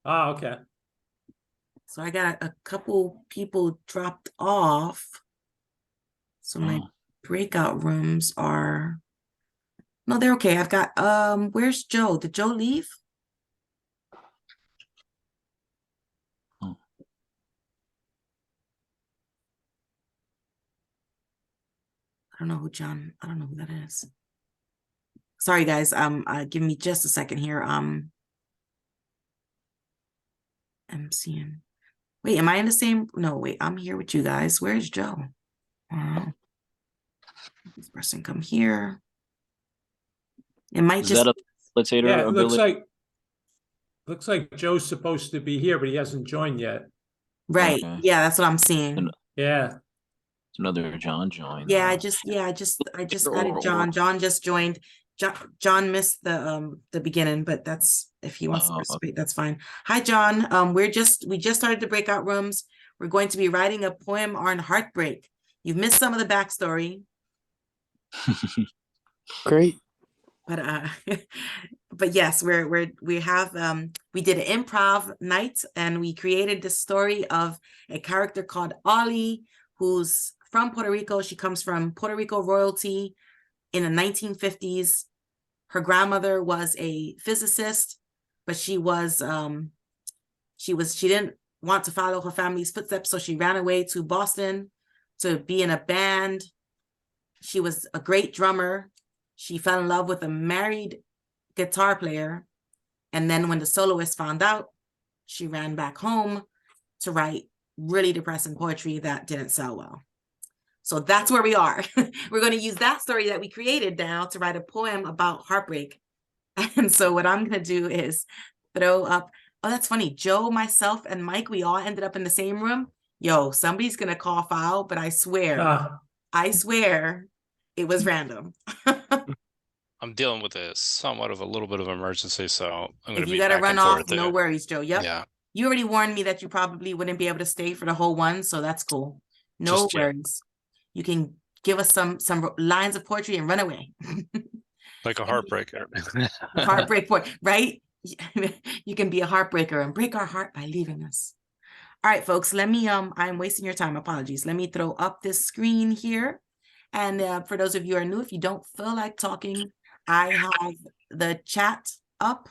Ah, okay. So I got a couple people dropped off. So my Oh. breakout rooms are, no, they're okay. I've got, where's Joe? Did Joe leave? Oh. I don't know who John, I don't know who that is. Sorry guys, give me just a second here. I'm seeing, wait, am I in the same? No, wait, I'm here with you guys. Where's Joe? This person come here. It might Is just, that a facilitator Yeah, it ability? looks like Joe's supposed to be here, but he hasn't joined yet. right. Okay. Yeah, that's what I'm seeing. And Yeah. it's another John join. Yeah, I just added Or- John. John just joined. John missed the beginning, but that's, if he wants to Oh, okay. participate, that's fine. Hi, John. We just started the breakout rooms. We're going to be writing a poem on heartbreak. You've missed some of the backstory, Great. but but yes, we have we did an improv night and we created the story of a character called Ollie, who's from Puerto Rico. She comes from Puerto Rico royalty in the 1950s. Her grandmother was a physicist, but she didn't want to follow her family's footsteps, so she ran away to Boston to be in a band. She was a great drummer. She fell in love with a married guitar player. And then when the soloist found out, she ran back home to write really depressing poetry that didn't sell well. So that's where we are. We're going to use that story that we created now to write a poem about heartbreak. And so what I'm going to do is throw up, oh, that's funny. Joe, myself, and Mike, we all ended up in the same room. Yo, somebody's going to call foul, but I swear it was random. I'm dealing with a somewhat of a little bit of emergency, so I'm going If to you be got to back run and off, forth no there. worries, Joe. Yep. Yeah. You already warned me that you probably wouldn't be able to stay for the whole one, so that's cool. No Just yet. worries. You can give us some lines of poetry and run away. Like a heartbreaker. Heartbreak poet, right? You can be a heartbreaker and break our heart by leaving us. All right, folks, let me, I'm wasting your time, apologies. Let me throw up this screen here. And for those of you who are new, if you don't feel like talking, I have the chat up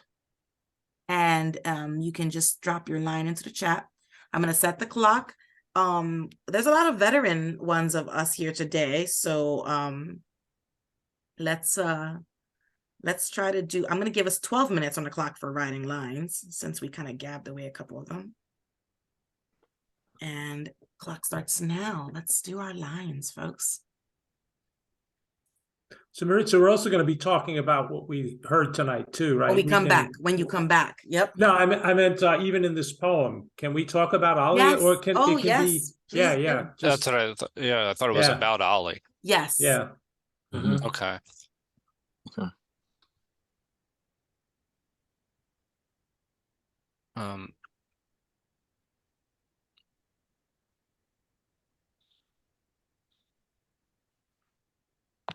and you can just drop your line into the chat. I'm gonna set the clock. There's a lot of veteran ones of us here today, so let's try to do, I'm gonna give us 12 minutes on the clock for writing lines since we kind of gabbed away a couple of them. And clock starts now. Let's do our lines, folks. So Maritza, we're also going to be talking about what we heard tonight too, right? When we come back, when you come back. Yep. No, I meant even in this poem, can we talk about Ali, Yes. or can Oh, it can yes. be? Please Yeah, do. yeah. That's what I thought. Yeah, I thought it was Yeah. about Ollie. Yes. Yeah. Mhm. Okay. Okay. Um,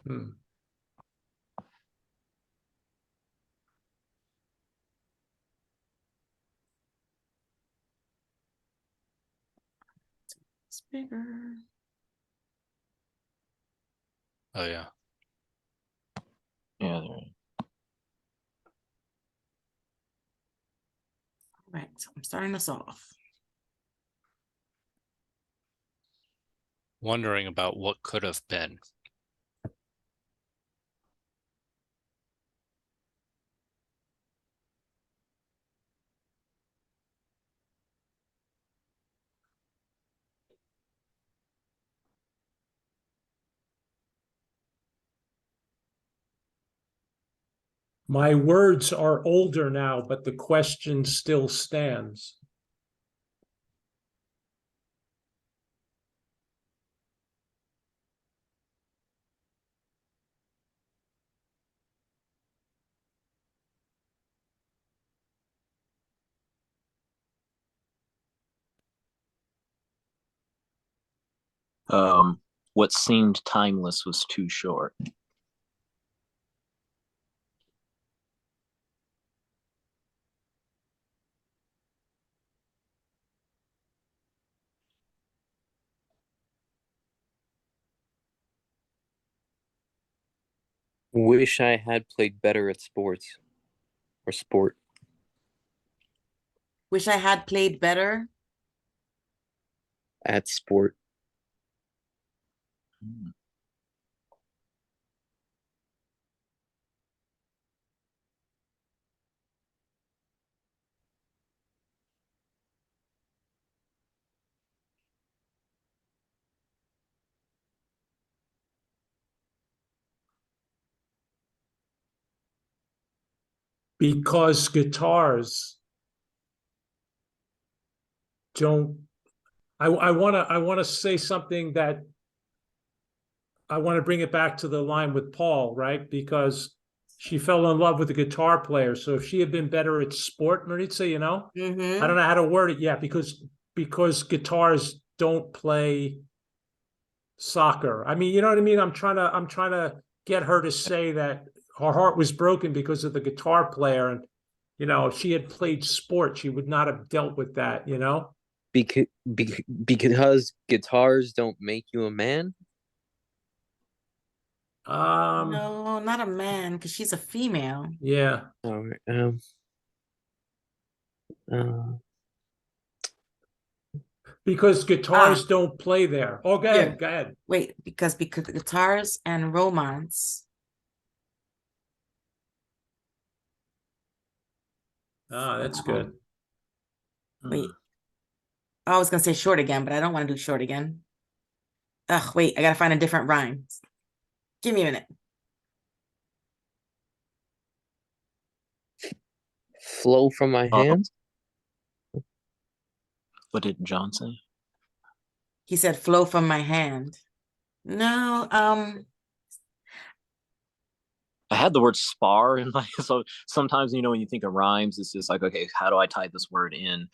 Hmm. It's bigger. oh yeah. Yeah. There. right, so I'm starting us off. Wondering about what could have been. My words are older now, but the question still stands. What seemed timeless was too short. Wish I had played better at sports or sport. Wish I had played better. At sport. Hmm. Because guitars don't, I want to say something that I want to bring it back to the line with Paul, right? Because she fell in love with the guitar player. So if she had been better at sport, Maritza, you know, I Mm-hmm. don't know how to word it yet, because guitars don't play soccer. I mean, you know what I mean? I'm trying to get her to say that her heart was broken because of the guitar player. And, you know, if she had played sport, she would not have dealt with that, you know? Because guitars don't make you a man. No, not a man, because she's a female. Yeah. All right. Uh, Because guitars don't play there. Oh, go ahead. Yeah. Go ahead. Wait, because guitars and romance. Ah, that's good. Wait. I was gonna say short again, but I don't want to do short again. Ugh, wait, I gotta find a different rhyme. Give me a minute. flow from my hands. What did John say? He said flow from my hand. No, I had the word spar in my so sometimes, you know, when you think of rhymes, it's just like, okay, how do I tie this word in?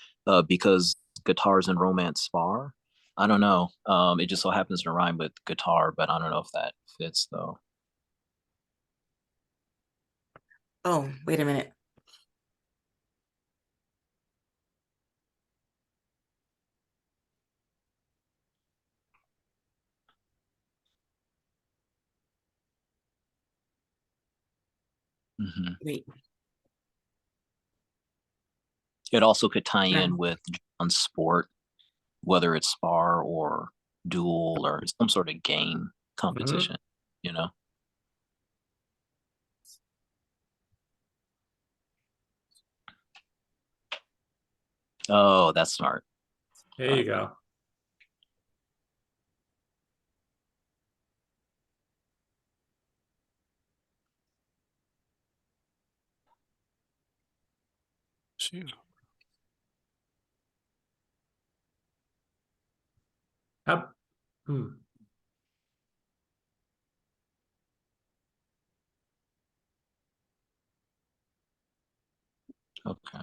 Because guitars and romance spar. I don't know. It just so happens to rhyme with guitar, but I don't know if that fits though. oh, wait a minute. Hmm. Wait. It also could tie No. in with John's sport, whether it's spar or duel or some sort of game competition, you know? Oh, that's smart. There you go. Shoot. Hmm. Okay.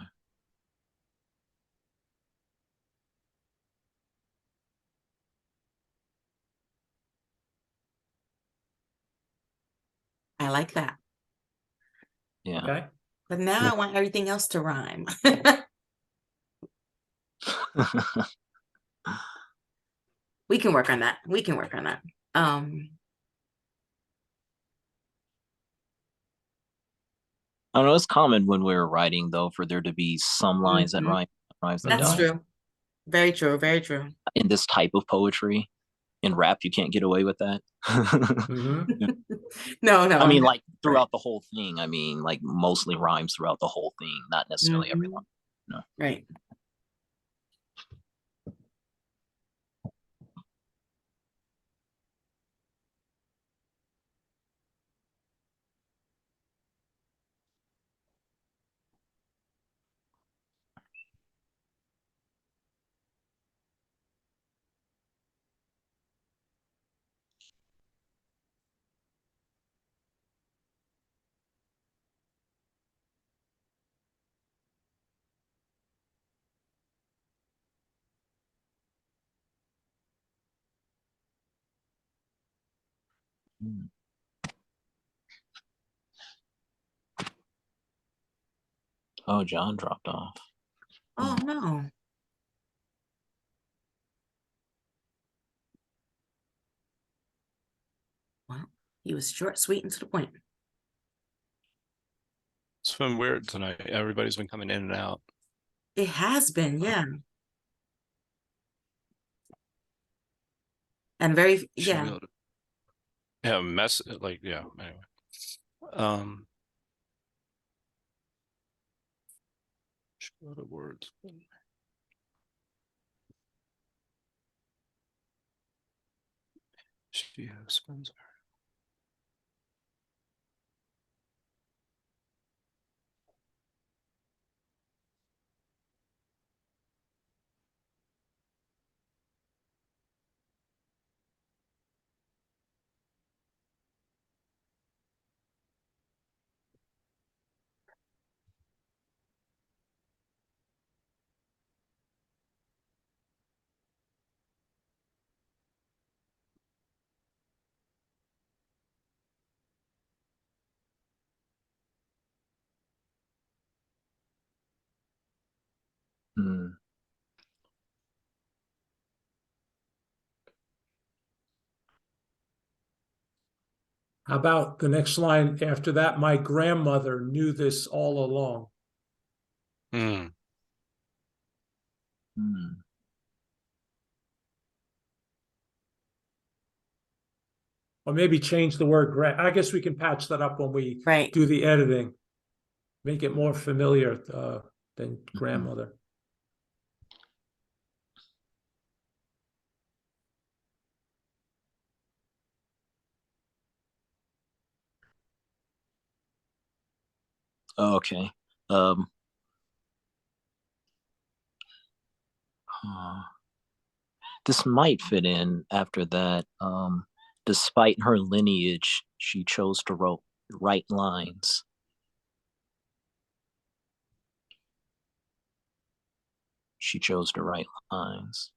I like that. Yeah. Okay. But now I want everything else to rhyme. We can work on that. We can work on that. Um, I don't know, it's common when we're writing though for there to be some lines that Mhm. rhyme, rhymes that That's don't. true. Very true. Very true. In this type of poetry, in rap, you can't get away with that. Mhm. Yeah. No, no. I mean, like Right. throughout the whole thing. I mean, like mostly rhymes throughout the whole thing, not necessarily every Mhm. line. No. Right. Hmm. Oh, John dropped off. Oh no. Well, he was short, sweet, and to the point. It's been weird tonight. Everybody's been coming in and out. It has been, yeah. And very, Should be yeah. able to- Yeah, mess like yeah. Anyway, um, a lot of words. She spends. Hmm. How about the next line after that? My grandmother knew this all along. Hmm. Hmm. Or maybe change the word I guess we can patch that up when we Right. do the editing. Make it more familiar than grandmother. Okay. Um. This might fit in after that. Despite her lineage, she chose to write lines. She chose to write lines.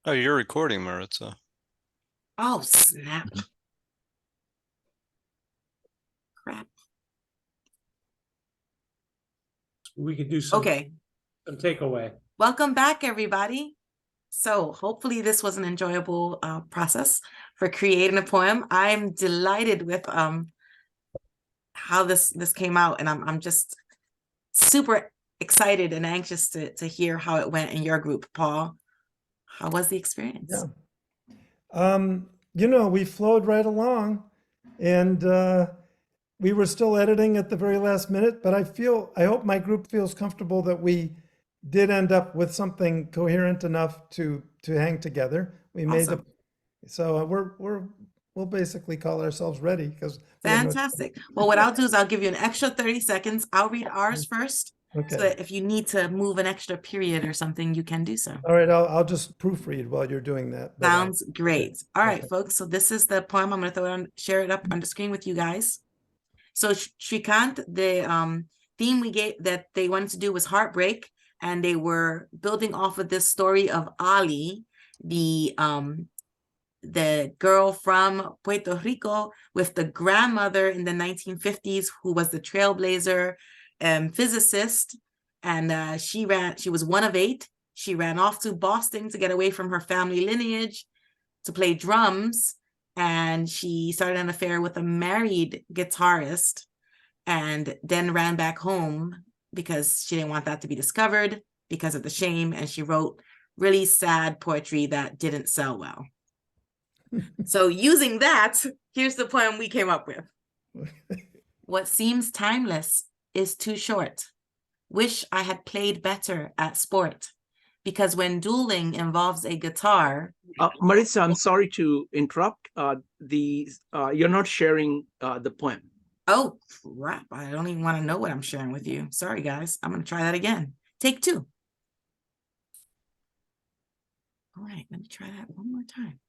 Oh, you're recording, Maritza. Oh, snap. Mhm. Crap. We could do some Okay. takeaway. Welcome back, everybody. So hopefully this was an enjoyable process for creating a poem. I'm delighted with how this came out, and I'm just super excited and anxious to hear how it went in your group. Paul, how was the experience? Yeah. We flowed right along, and we were still editing at the very last minute, but I hope my group feels comfortable that we did end up with something coherent enough to hang together. We made Awesome. so we'll basically call ourselves ready because Fantastic. Well, what I'll do is I'll give you an extra 30 seconds. I'll read ours first. So Okay. that if you need to move an extra period or something, you can do so. All right, I'll just proofread while you're doing that. but, Sounds great. All right, okay. folks. So this is the poem. I'm going to throw it on, share it up on the screen with you guys. So Shrikant, the theme we gave that they wanted to do was heartbreak. and they were building off of this story of Ali, the girl from Puerto Rico with the grandmother in the 1950s who was the trailblazer physicist, and she was one of 8. She ran off to Boston to get away from her family lineage to play drums, and she started an affair with a married guitarist, and then ran back home because she didn't want that to be discovered because of the shame, and she wrote really sad poetry that didn't sell well. So using that, here's the poem we came up with. What seems timeless is too short. Wish I had played better at sport, because when dueling involves a guitar. Maritza, I'm sorry to interrupt. You're not sharing the poem. Oh, crap. I don't even want to know what I'm sharing with you. Sorry, guys. I'm going to try that again. Take 2. All right, let me try that one more time.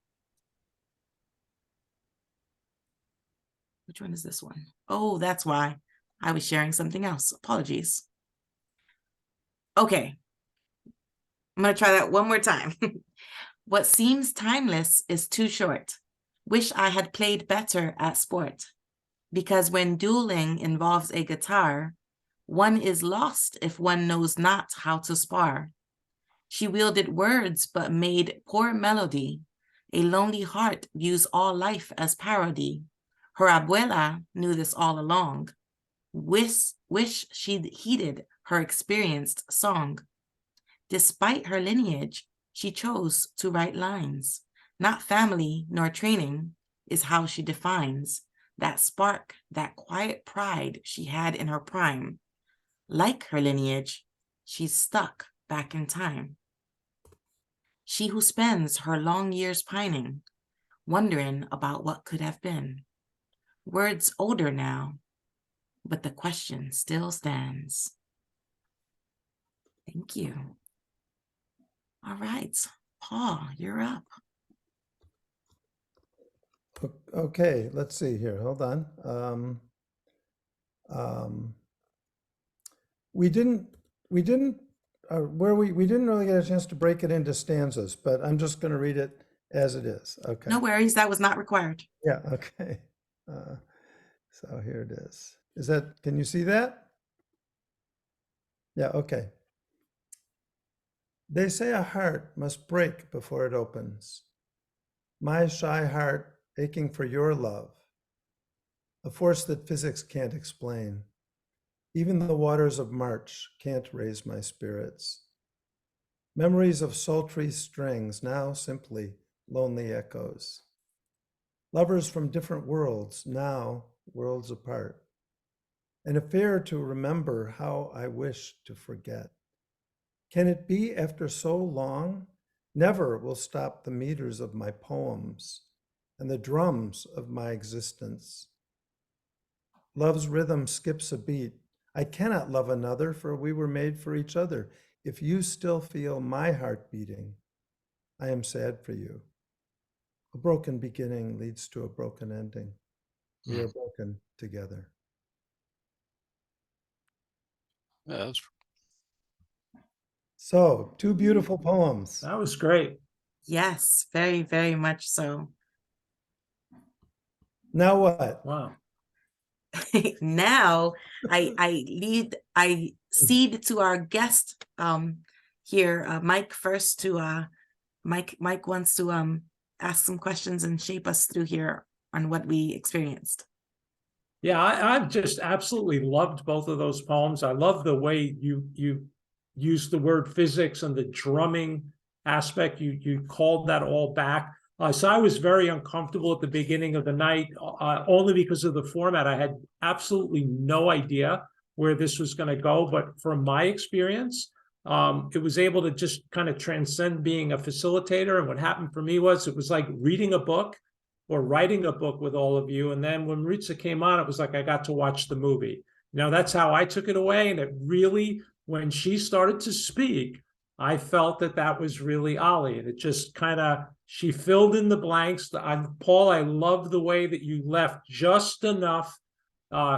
Which one is this one? Oh, that's why I was sharing something else. Apologies. Okay. I'm going to try that one more time. What seems timeless is too short. Wish I had played better at sport. Because when dueling involves a guitar, one is lost if one knows not how to spar. She wielded words but made poor melody. A lonely heart views all life as parody. Her abuela knew this all along. Wish she'd heeded her experienced song. Despite her lineage, she chose to write lines. Not family nor training is how she defines that spark, that quiet pride she had in her prime. Like her lineage, she's stuck back in time. She who spends her long years pining, wondering about what could have been. Words older now, but the question still stands. Thank you. All right, Paul, you're up. Okay, let's see here. Hold on. We didn't really get a chance to break it into stanzas, but I'm just going to read it as it is. Okay. No worries, that was not required. Yeah. Okay. So here it is. Can you see that? Yeah. Okay. They say a heart must break before it opens. My shy heart aching for your love, a force that physics can't explain. Even the waters of March can't raise my spirits. Memories of sultry strings, now simply lonely echoes. Lovers from different worlds, now worlds apart. An affair to remember how I wish to forget. Can it be after so long? Never will stop the meters of my poems and the drums of my existence. Love's rhythm skips a beat. I cannot love another, for we were made for each other. If you still feel my heart beating, I am sad for you. A broken beginning leads to a broken ending. We are broken together. Yeah, that's So, 2 beautiful poems. That was great. Yes, very, very much so. Now what? Wow. Now I cede to our guest here, Mike first to Mike wants to ask some questions and shape us through here on what we experienced. Yeah, I've just absolutely loved both of those poems. I love the way you used the word physics and the drumming aspect. You called that all back. So I was very uncomfortable at the beginning of the night, only because of the format. I had absolutely no idea where this was going to go. But from my experience, it was able to just kind of transcend being a facilitator. And what happened for me was it was like reading a book or writing a book with all of you. And then when Maritza came on, it was like I got to watch the movie. Now, that's how I took it away. And it really, when she started to speak, I felt that was really Ali. And it just kind of, she filled in the blanks. Paul, I love the way that you left just enough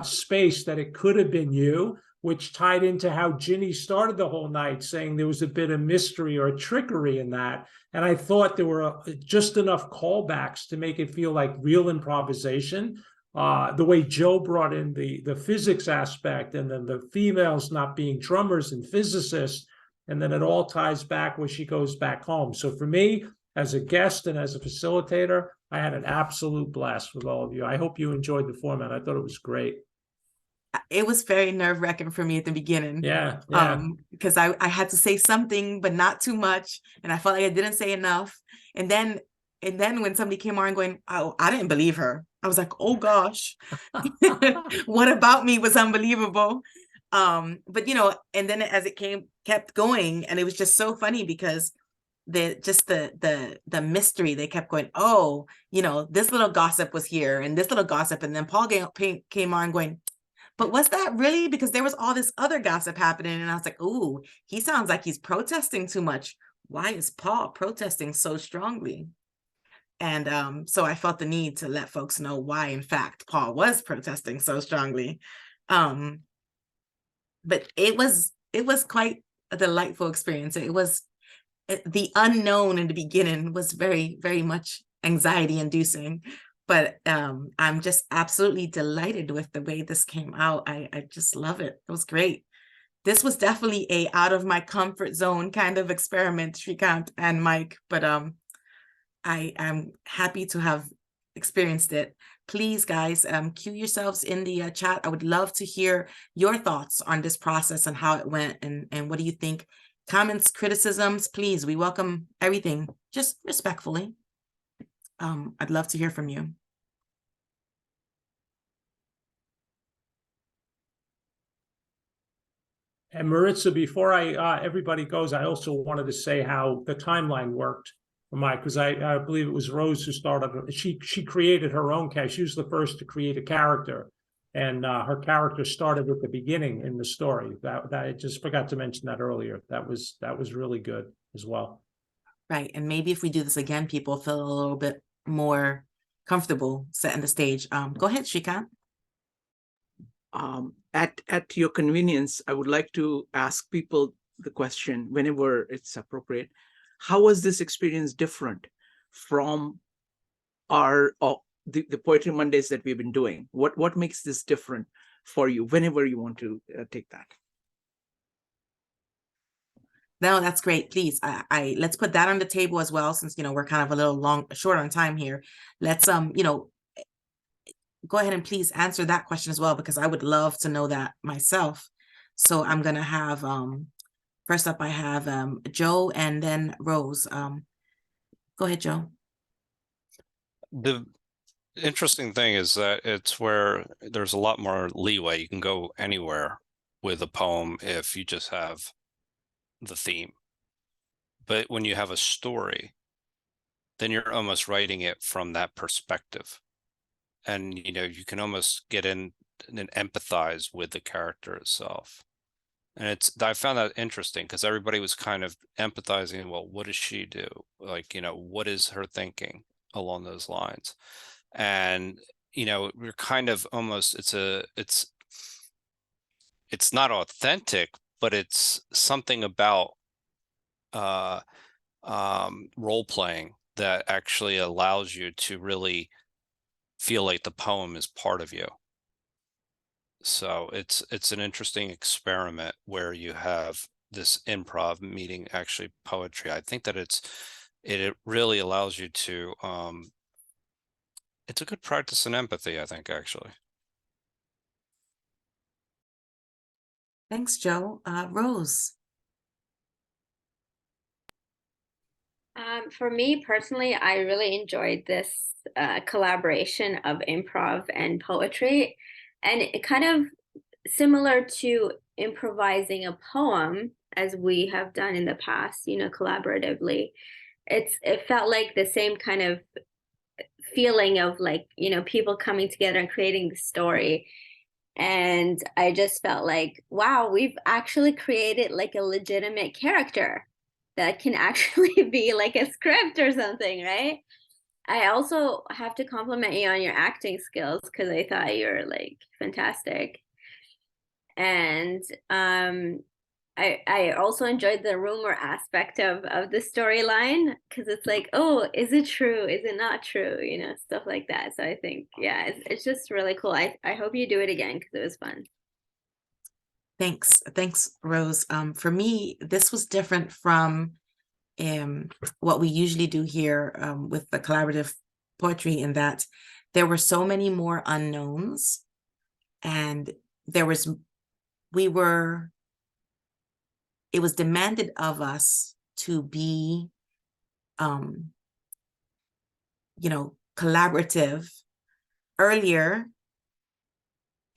space that it could have been you, which tied into how Ginny started the whole night, saying there was a bit of mystery or trickery in that. And I thought there were just enough callbacks to make it feel like real improvisation. The way Joe brought in the physics aspect, and then the females not being drummers and physicists, and then it all ties back where she goes back home. So for me, as a guest and as a facilitator, I had an absolute blast with all of you. I hope you enjoyed the format. I thought it was great. It was very nerve-wracking for me at the beginning. Yeah. Because I had to say something, but not too much. And I felt like I didn't say enough. And then when somebody came on going, oh, I didn't believe her. I was like, oh gosh, what about me was unbelievable. But and then as it kept going, and it was just so funny because the mystery, they kept going, oh, this little gossip was here and this little gossip. And then Paul came on going, but was that really? Because there was all this other gossip happening. And I was like, ooh, he sounds like he's protesting too much. Why is Paul protesting so strongly? And so I felt the need to let folks know why, in fact, Paul was protesting so strongly. But it was quite a delightful experience. It was the unknown in the beginning was very, very much anxiety inducing. But I'm just absolutely delighted with the way this came out. I just love it. It was great. This was definitely a out of my comfort zone kind of experiment, Shrikant and Mike. But I am happy to have experienced it. Please, guys, cue yourselves in the chat. I would love to hear your thoughts on this process and how it went, and what do you think? Comments, criticisms, please. We welcome everything, just respectfully. I'd love to hear from you. And Maritza, before everybody goes, I also wanted to say how the timeline worked for Mike, because I believe it was Rose who started. She created her own character. She was the first to create a character, and her character started at the beginning in the story. That I just forgot to mention that earlier. That was really good as well. Right, and maybe if we do this again, people feel a little bit more comfortable setting the stage. Go ahead, Shrikant. At your convenience, I would like to ask people the question whenever it's appropriate. How was this experience different from the Poetry Mondays that we've been doing? What makes this different for you whenever you want to take that? No, that's great. Please, let's put that on the table as well, since we're kind of a little short on time here. Let's go ahead and please answer that question as well, because I would love to know that myself. So I'm gonna have first up I have Joe and then Rose. Go ahead, Joe. The interesting thing is that it's where there's a lot more leeway. You can go anywhere with a poem if you just have the theme. But when you have a story, then you're almost writing it from that perspective. And you can almost get in and empathize with the character itself. And I found that interesting because everybody was kind of empathizing. Well, what does she do? Like, what is her thinking along those lines? And we're kind of almost it's not authentic, but it's something about role playing that actually allows you to really feel like the poem is part of you. So it's an interesting experiment where you have this improv meeting actually poetry. I think that it really allows you to it's a good practice in empathy, I think, actually. Thanks, Joe. Rose. For me personally, I really enjoyed this collaboration of improv and poetry, and it kind of similar to improvising a poem as we have done in the past, collaboratively. It felt like the same kind of feeling of like, people coming together and creating the story. And I just felt like, wow, we've actually created like a legitimate character that can actually be like a script or something, right? I also have to compliment you on your acting skills because I thought you were like fantastic. And I also enjoyed the rumor aspect of the storyline, because it's like, oh, is it true? Is it not true? You know, stuff like that. So I think, yeah, it's just really cool. I hope you do it again, because it was fun. Thanks, Rose. For me, this was different from what we usually do here with the collaborative poetry, in that there were so many more unknowns, and it was demanded of us to be, collaborative earlier,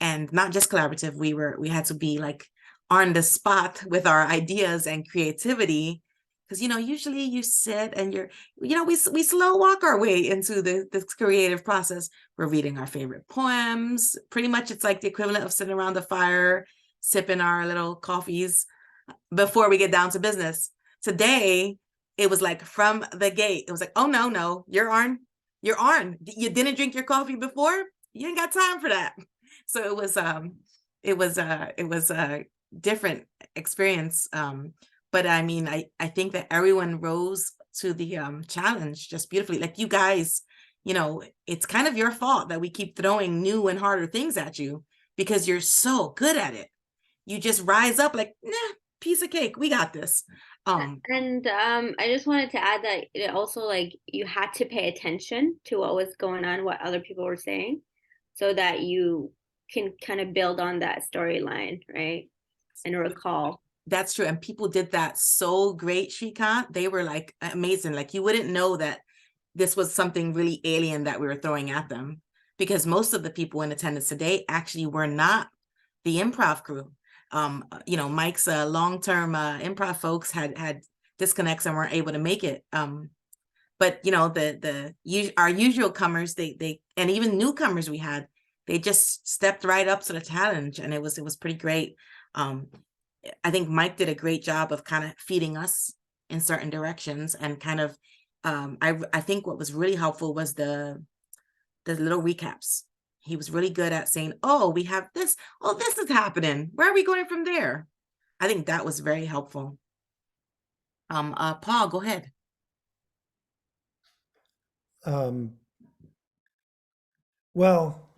and not just collaborative. We had to be like on the spot with our ideas and creativity, because usually you sit and we slow walk our way into the creative process. We're reading our favorite poems. Pretty much it's like the equivalent of sitting around the fire sipping our little coffees before we get down to business. Today it was like from the gate, it was like, oh no, you're on, you didn't drink your coffee before, you ain't got time for that. So it was a different experience, but I mean, I think that everyone rose to the challenge just beautifully. Like, you guys, it's kind of your fault that we keep throwing new and harder things at you, because you're so good at it. You just rise up like, nah, piece of cake, we got this. And I just wanted to add that it also, like, you had to pay attention to what was going on, what other people were saying, so that you can kind of build on that storyline, right? And recall. That's true. And people did that so great, Shrikant. They were like amazing. Like, you wouldn't know that this was something really alien that we were throwing at them, because most of the people in attendance today actually were not the improv crew. Mike's long-term improv folks had disconnects and weren't able to make it. But our usual comers, they and even newcomers we had, they just stepped right up to the challenge, and it was pretty great. I think Mike did a great job of kind of feeding us in certain directions, and kind of I think what was really helpful was the little recaps. He was really good at saying, oh, we have this, oh, this is happening, where are we going from there? I think that was very helpful. Paul, go ahead. Well,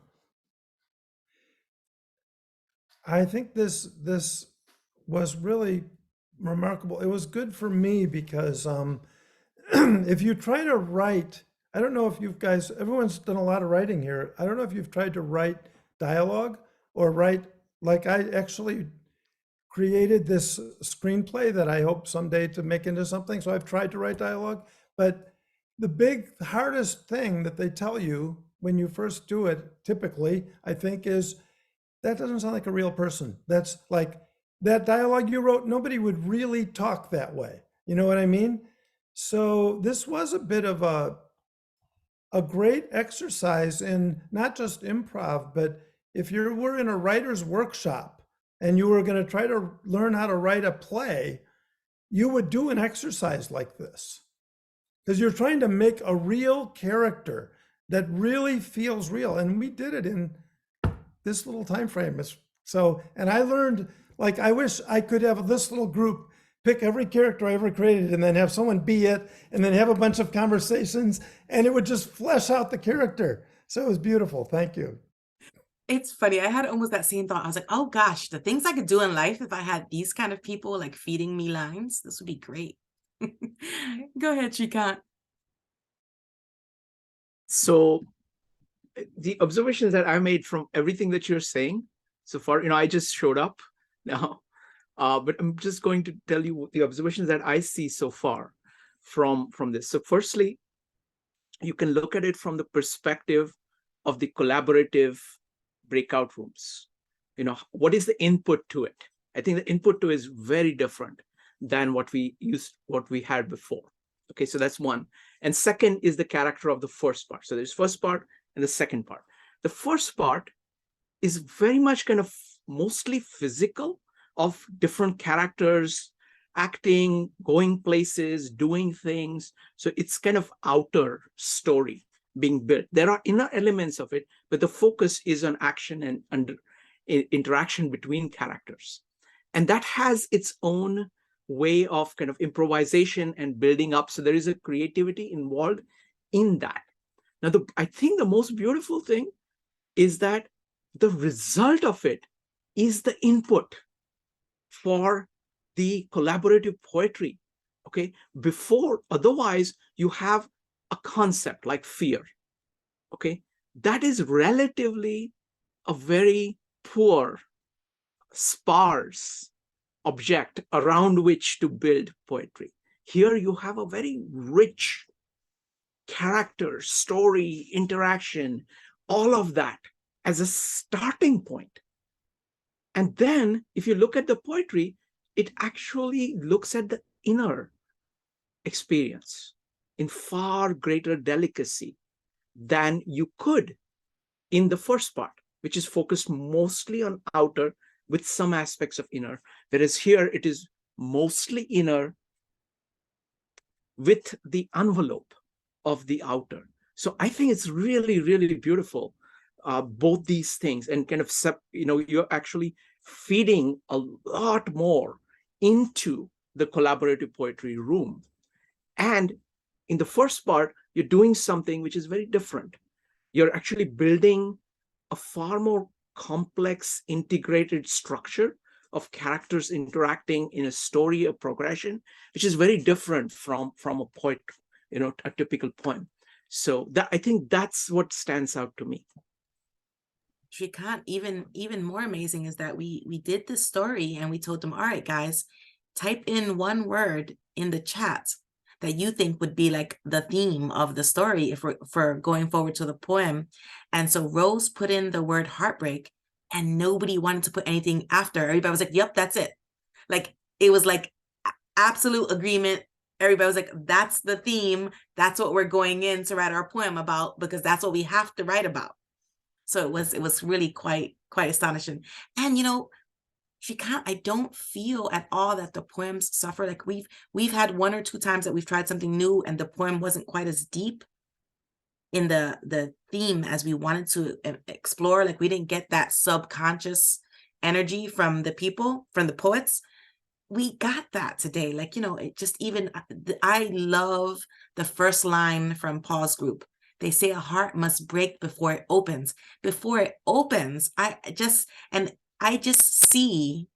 I think this was really remarkable. It was good for me because if you try to write, I don't know if you guys, everyone's done a lot of writing here. I don't know if you've tried to write dialogue or write, like I actually created this screenplay that I hope someday to make into something. So I've tried to write dialogue, but the hardest thing that they tell you when you first do it, typically, I think, is that doesn't sound like a real person. That's like, that dialogue you wrote, nobody would really talk that way. You know what I mean? So this was a bit of a great exercise in not just improv, but if you were in a writer's workshop and you were going to try to learn how to write a play, you would do an exercise like this, because you're trying to make a real character that really feels real. And we did it in this little time frame. And I learned, like, I wish I could have this little group pick every character I ever created and then have someone be it, and then have a bunch of conversations, and it would just flesh out the character. So it was beautiful. Thank you. It's funny. I had almost that same thought. I was like, oh gosh, the things I could do in life if I had these kind of people like feeding me lines, this would be great. Go ahead, Shrikant. So the observations that I made from everything that you're saying so far, I just showed up now, but I'm just going to tell you the observations that I see so far from this. So firstly, you can look at it from the perspective of the collaborative breakout rooms. What is the input to it? I think the input to it is very different than what we had before. Okay, so that's one. And second is the character of the first part. So there's first part and the second part. The first part is very much kind of mostly physical, of different characters acting, going places, doing things. So it's kind of outer story being built. There are inner elements of it, but the focus is on action interaction between characters. And that has its own way of kind of improvisation and building up. So there is a creativity involved in that. Now, I think the most beautiful thing is that the result of it is the input for the collaborative poetry. Okay, before, otherwise you have a concept like fear. Okay, that is relatively a very poor, sparse object around which to build poetry. Here you have a very rich character, story, interaction, all of that as a starting point. And then if you look at the poetry, it actually looks at the inner experience in far greater delicacy than you could in the first part, which is focused mostly on outer with some aspects of inner, whereas here it is mostly inner with the envelope of the outer. So I think it's really, really beautiful, both these things, and kind of, you're actually feeding a lot more into the collaborative poetry room. And in the first part, you're doing something which is very different. You're actually building a far more complex, integrated structure of characters interacting in a story, a progression, which is very different from a poet, a typical poem. So that, I think that's what stands out to me. Shrikant, even more amazing is that we did this story and we told them, all right, guys, type in one word in the chat that you think would be like the theme of the story if for going forward to the poem. And so Rose put in the word heartbreak and nobody wanted to put anything after. Everybody was like, yep, that's it. Like, it was like absolute agreement. Everybody was like, that's the theme. That's what we're going in to write our poem about, because that's what we have to write about. So it was really quite astonishing. And I don't feel at all that the poems suffer. Like we've had one or two times that we've tried something new and the poem wasn't quite as deep in the theme as we wanted to explore. Like we didn't get that subconscious energy from the people, from the poets. We got that today. Like, it just even, I love the first line from Paul's group. They say a heart must break before it opens. Before it opens, I just see,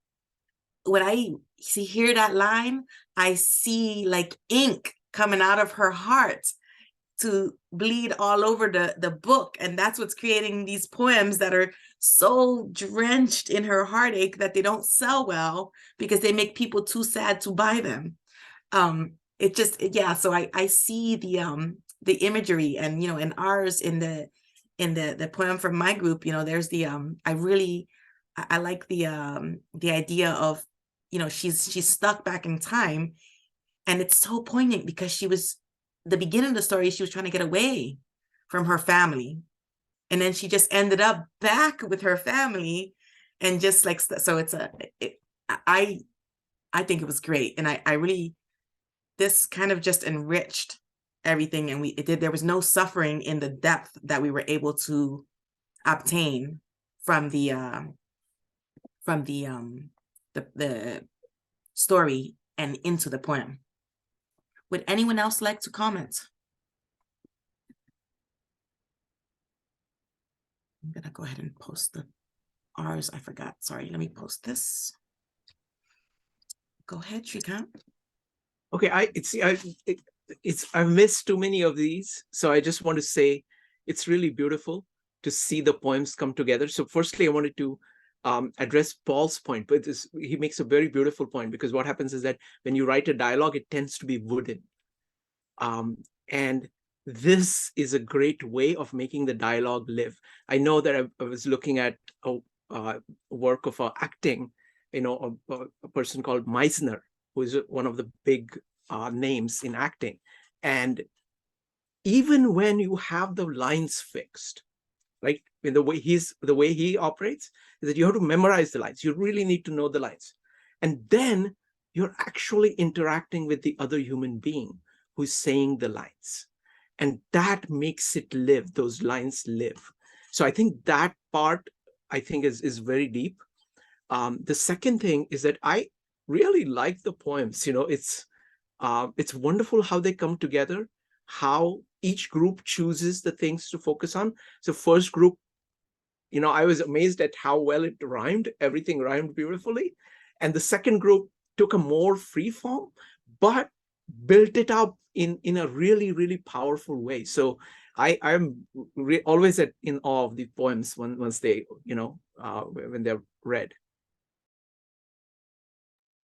when I hear that line, I see like ink coming out of her heart to bleed all over the book. And that's what's creating these poems that are so drenched in her heartache that they don't sell well because they make people too sad to buy them. So I see the imagery, and in ours, in the poem from my group, there's the I like the idea of, she's stuck back in time, and it's so poignant because the beginning of the story, she was trying to get away from her family, and then she just ended up back with her family, and just like, so I think it was great, and I really, this kind of just enriched everything, and there was no suffering in the depth that we were able to obtain from the story and into the poem. Would anyone else like to comment? I'm gonna go ahead and post ours. I forgot. Sorry, let me post this. Go ahead, Shrikant. Okay, I've missed too many of these, so I just want to say it's really beautiful to see the poems come together. So firstly, I wanted to address Paul's point, but he makes a very beautiful point, because what happens is that when you write a dialogue, it tends to be wooden. And this is a great way of making the dialogue live. I know that I was looking at a work of acting, a person called Meisner, who is one of the big names in acting. And even when you have the lines fixed, right, in the way he operates is that you have to memorize the lines. You really need to know the lines. And then you're actually interacting with the other human being who's saying the lines. And that makes it live, those lines live. So I think that part I think is very deep. The second thing is that I really like the poems. It's wonderful how they come together, how each group chooses the things to focus on. So first group, I was amazed at how well it rhymed. Everything rhymed beautifully. And the second group took a more free form, but built it up in a really, really powerful way. So I'm always in awe of the poems once they, when they're read.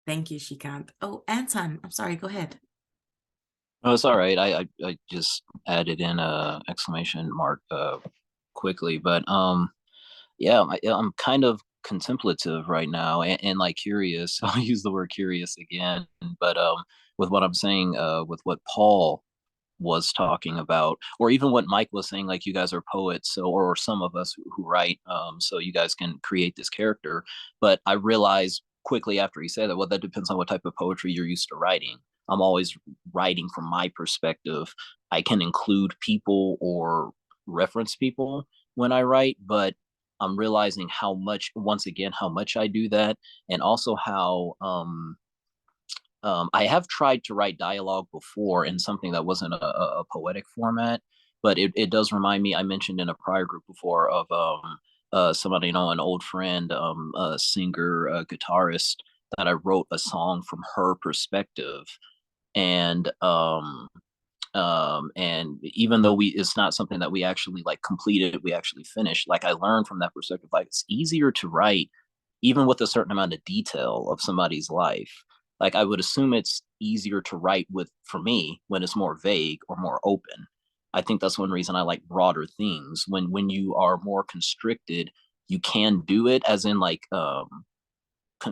Thank you, Shikant. Oh, Anton, I'm sorry, go ahead. No, it's all right. I just added in a exclamation mark quickly, but yeah, I'm kind of contemplative right now and like curious. I'll use the word curious again, but with what I'm saying, with what Paul was talking about, or even what Mike was saying, like you guys are poets, so or some of us who write, so you guys can create this character. But I realized quickly after he said that, well, that depends on what type of poetry you're used to writing. I'm always writing from my perspective. I can include people or reference people when I write, but I'm realizing how much, once again, how much I do that, and also how I have tried to write dialogue before in something that wasn't a poetic format, but it does remind me. I mentioned in a prior group before of somebody, an old friend, a singer, a guitarist, that I wrote a song from her perspective, and and even though it's not something that we actually like completed, we actually finished, like I learned from that perspective, like it's easier to write even with a certain amount of detail of somebody's life. Like I would assume it's easier to write with, for me, when it's more vague or more open. I think that's one reason I like broader things. When you are more constricted, you can do it, as in like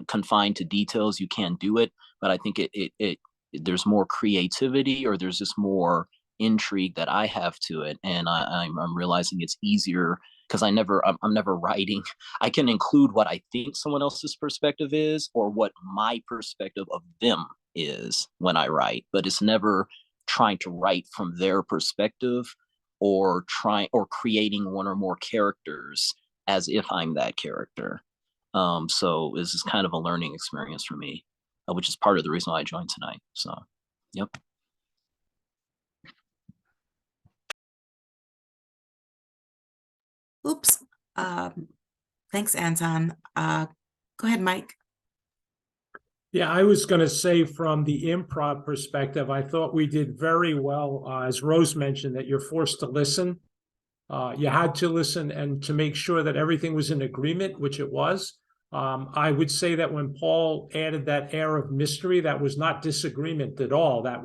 confined to details, you can do it, but I think it there's more creativity, or there's just more intrigue that I have to it, and I'm realizing it's easier because I'm never writing. I can include what I think someone else's perspective is, or what my perspective of them is when I write, but it's never trying to write from their perspective, or creating one or more characters as if I'm that character. So this is kind of a learning experience for me, which is part of the reason why I joined tonight. So, yep. Oops. Thanks, Anton. Go ahead, Mike. Yeah, I was going to say from the improv perspective, I thought we did very well. As Rose mentioned, that you're forced to listen. You had to listen and to make sure that everything was in agreement, which it was. I would say that when Paul added that air of mystery, that was not disagreement at all. That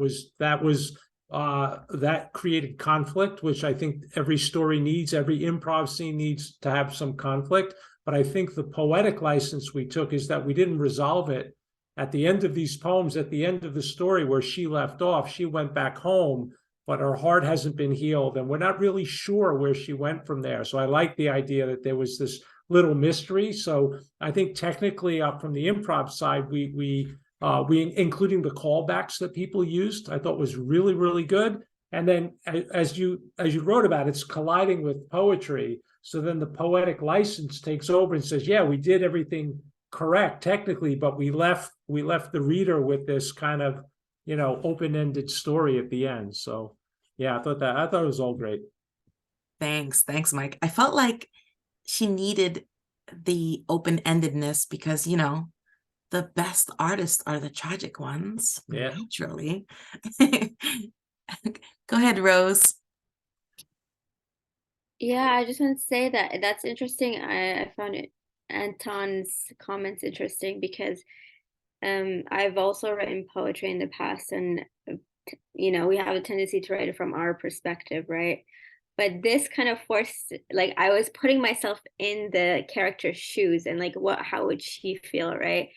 created conflict, which I think every story needs. Every improv scene needs to have some conflict. But I think the poetic license we took is that we didn't resolve it. At the end of these poems, at the end of the story where she left off, she went back home, but her heart hasn't been healed, and we're not really sure where she went from there. So I like the idea that there was this little mystery. So I think technically, from the improv side, we including the callbacks that people used, I thought was really, really good. And then as you wrote about, it's colliding with poetry. So then the poetic license takes over and says, yeah, we did everything correct technically, but we left the reader with this kind of, open-ended story at the end. So yeah, I thought it was all great. Thanks, Mike. I felt like she needed the open-endedness because, the best artists are the tragic ones, Yeah. naturally. Go ahead, Rose. Yeah, I just want to say that that's interesting. I found Anton's comments interesting because I've also written poetry in the past, and we have a tendency to write it from our perspective, right? But this kind of forced, like, I was putting myself in the character's shoes, and like, how would she feel, right?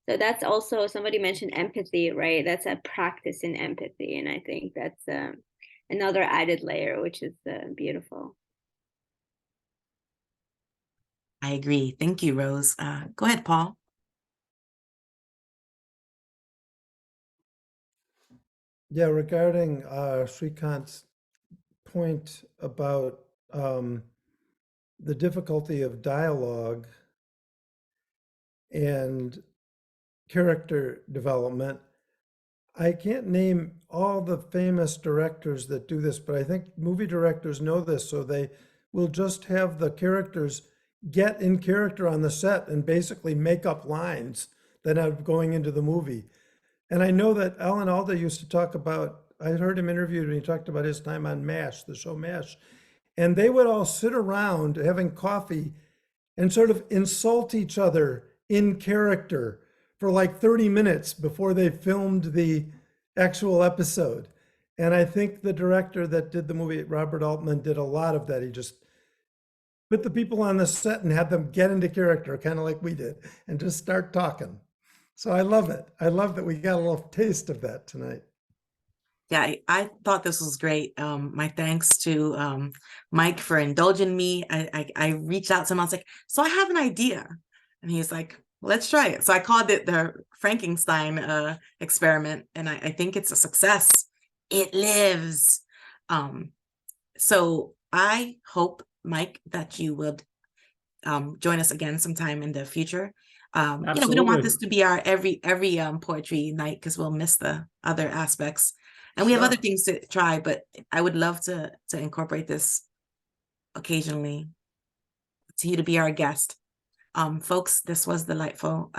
So that's also, somebody mentioned empathy, right? That's a practice in empathy, and I think that's another added layer, which is beautiful. I agree. Thank you, Rose. Go ahead, Paul. Yeah, regarding Srikant's point about the difficulty of dialogue and character development. I can't name all the famous directors that do this, but I think movie directors know this, so they will just have the characters get in character on the set and basically make up lines that are going into the movie. And I know that Alan Alda used to talk about, I heard him interviewed and he talked about his time on MASH, the show MASH. And they would all sit around having coffee and sort of insult each other in character for like 30 minutes before they filmed the actual episode. And I think the director that did the movie, Robert Altman, did a lot of that. He just put the people on the set and had them get into character, kind of like we did, and just start talking. So I love it. I love that we got a little taste of that tonight. Yeah, I thought this was great. My thanks to Mike for indulging me. I reached out to him. I was like, so I have an idea. And he's like, let's try it. So I called it the Frankenstein experiment. And I think it's a success. It lives. So I hope, Mike, that you would join us again sometime in the future. We don't want this to be our every poetry night because we'll miss the other aspects. And we have other things to try, but I would love to incorporate this occasionally, to you to be our guest. Folks, this was delightful.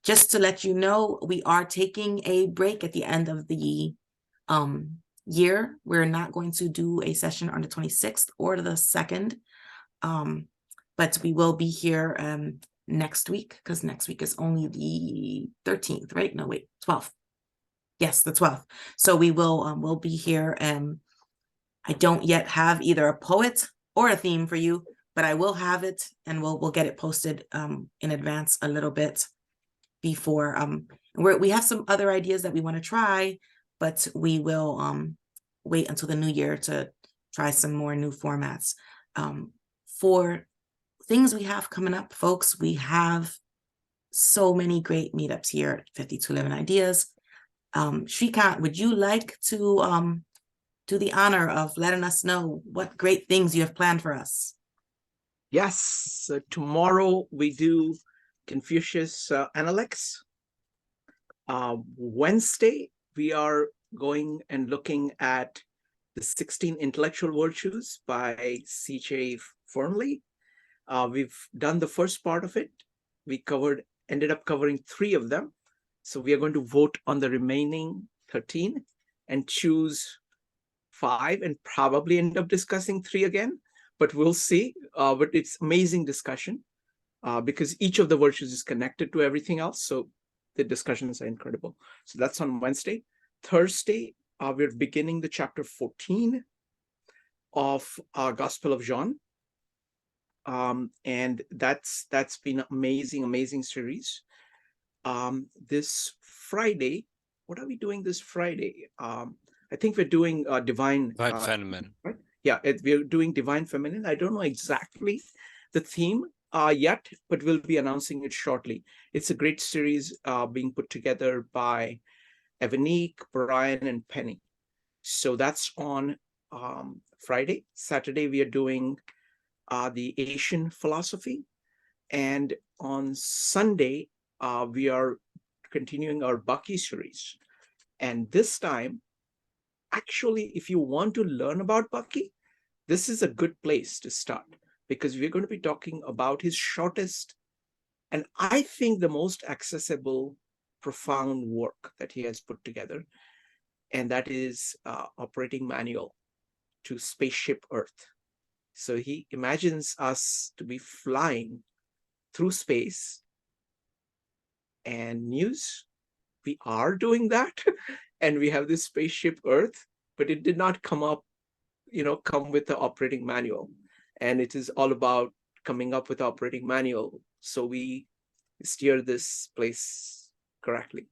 Just to let you know, we are taking a break at the end of the year. We're not going to do a session on the 26th or the 2nd, but we will be here next week, because next week is only the 13th, right? No, wait, 12th. Yes, the 12th. So we will we'll be here. I don't yet have either a poet or a theme for you, but I will have it, and we'll get it posted in advance a little bit before. We have some other ideas that we want to try, but we will wait until the new year to try some more new formats. For things we have coming up, folks, we have so many great meetups here at 52 Living Ideas. Shrikant, would you like to do the honor of letting us know what great things you have planned for us? Yes, so tomorrow we do Confucius Analects. Wednesday, we are going and looking at the 16 Intellectual Virtues by C.J. Fernley. We've done the first part of it. We ended up covering 3 of them. So we are going to vote on the remaining 13 and choose 5 and probably end up discussing 3 again, but we'll see. But it's amazing discussion because each of the virtues is connected to everything else. So the discussions are incredible. So that's on Wednesday. Thursday, we're beginning the chapter 14 of Gospel of John. And that's been an amazing series. This Friday, what are we doing this Friday? I think we're doing Divine Feminine. Right? Yeah, we're doing Divine Feminine. I don't know exactly the theme yet, but we'll be announcing it shortly. It's a great series being put together by Evanique, Brian, and Penny. So that's on Friday. Saturday, we are doing the Asian philosophy. And on Sunday, we are continuing our Bucky series. And this time, actually, if you want to learn about Bucky, this is a good place to start, because we're going to be talking about his shortest and I think the most accessible, profound work that he has put together. And that is Operating Manual to Spaceship Earth. So he imagines us to be flying through space. And news, we are doing that. And we have this spaceship Earth, but it did not come with the operating manual. And it is all about coming up with operating manual, so we steer this place correctly.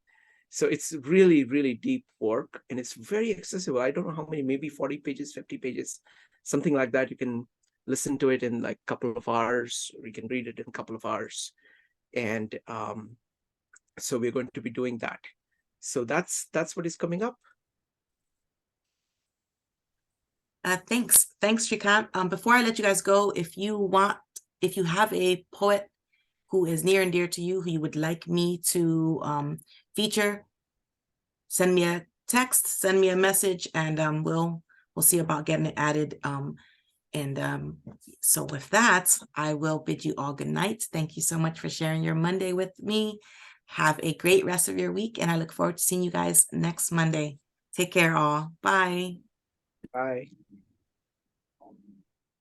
So it's really, really deep work, and it's very accessible. I don't know how many, maybe 40 pages, 50 pages, something like that. You can listen to it in like a couple of hours, or you can read it in a couple of hours. And so we're going to be doing that. So that's what is coming up. Thanks, Shrikant. Before I let you guys go, if you want if you have a poet who is near and dear to you, who you would like me to feature, send me a text, send me a message, and we'll see about getting it added. So with that, I will bid you all good night. Thank you so much for sharing your Monday with me. Have a great rest of your week, and I look forward to seeing you guys next Monday. Take care, all. Bye. Bye.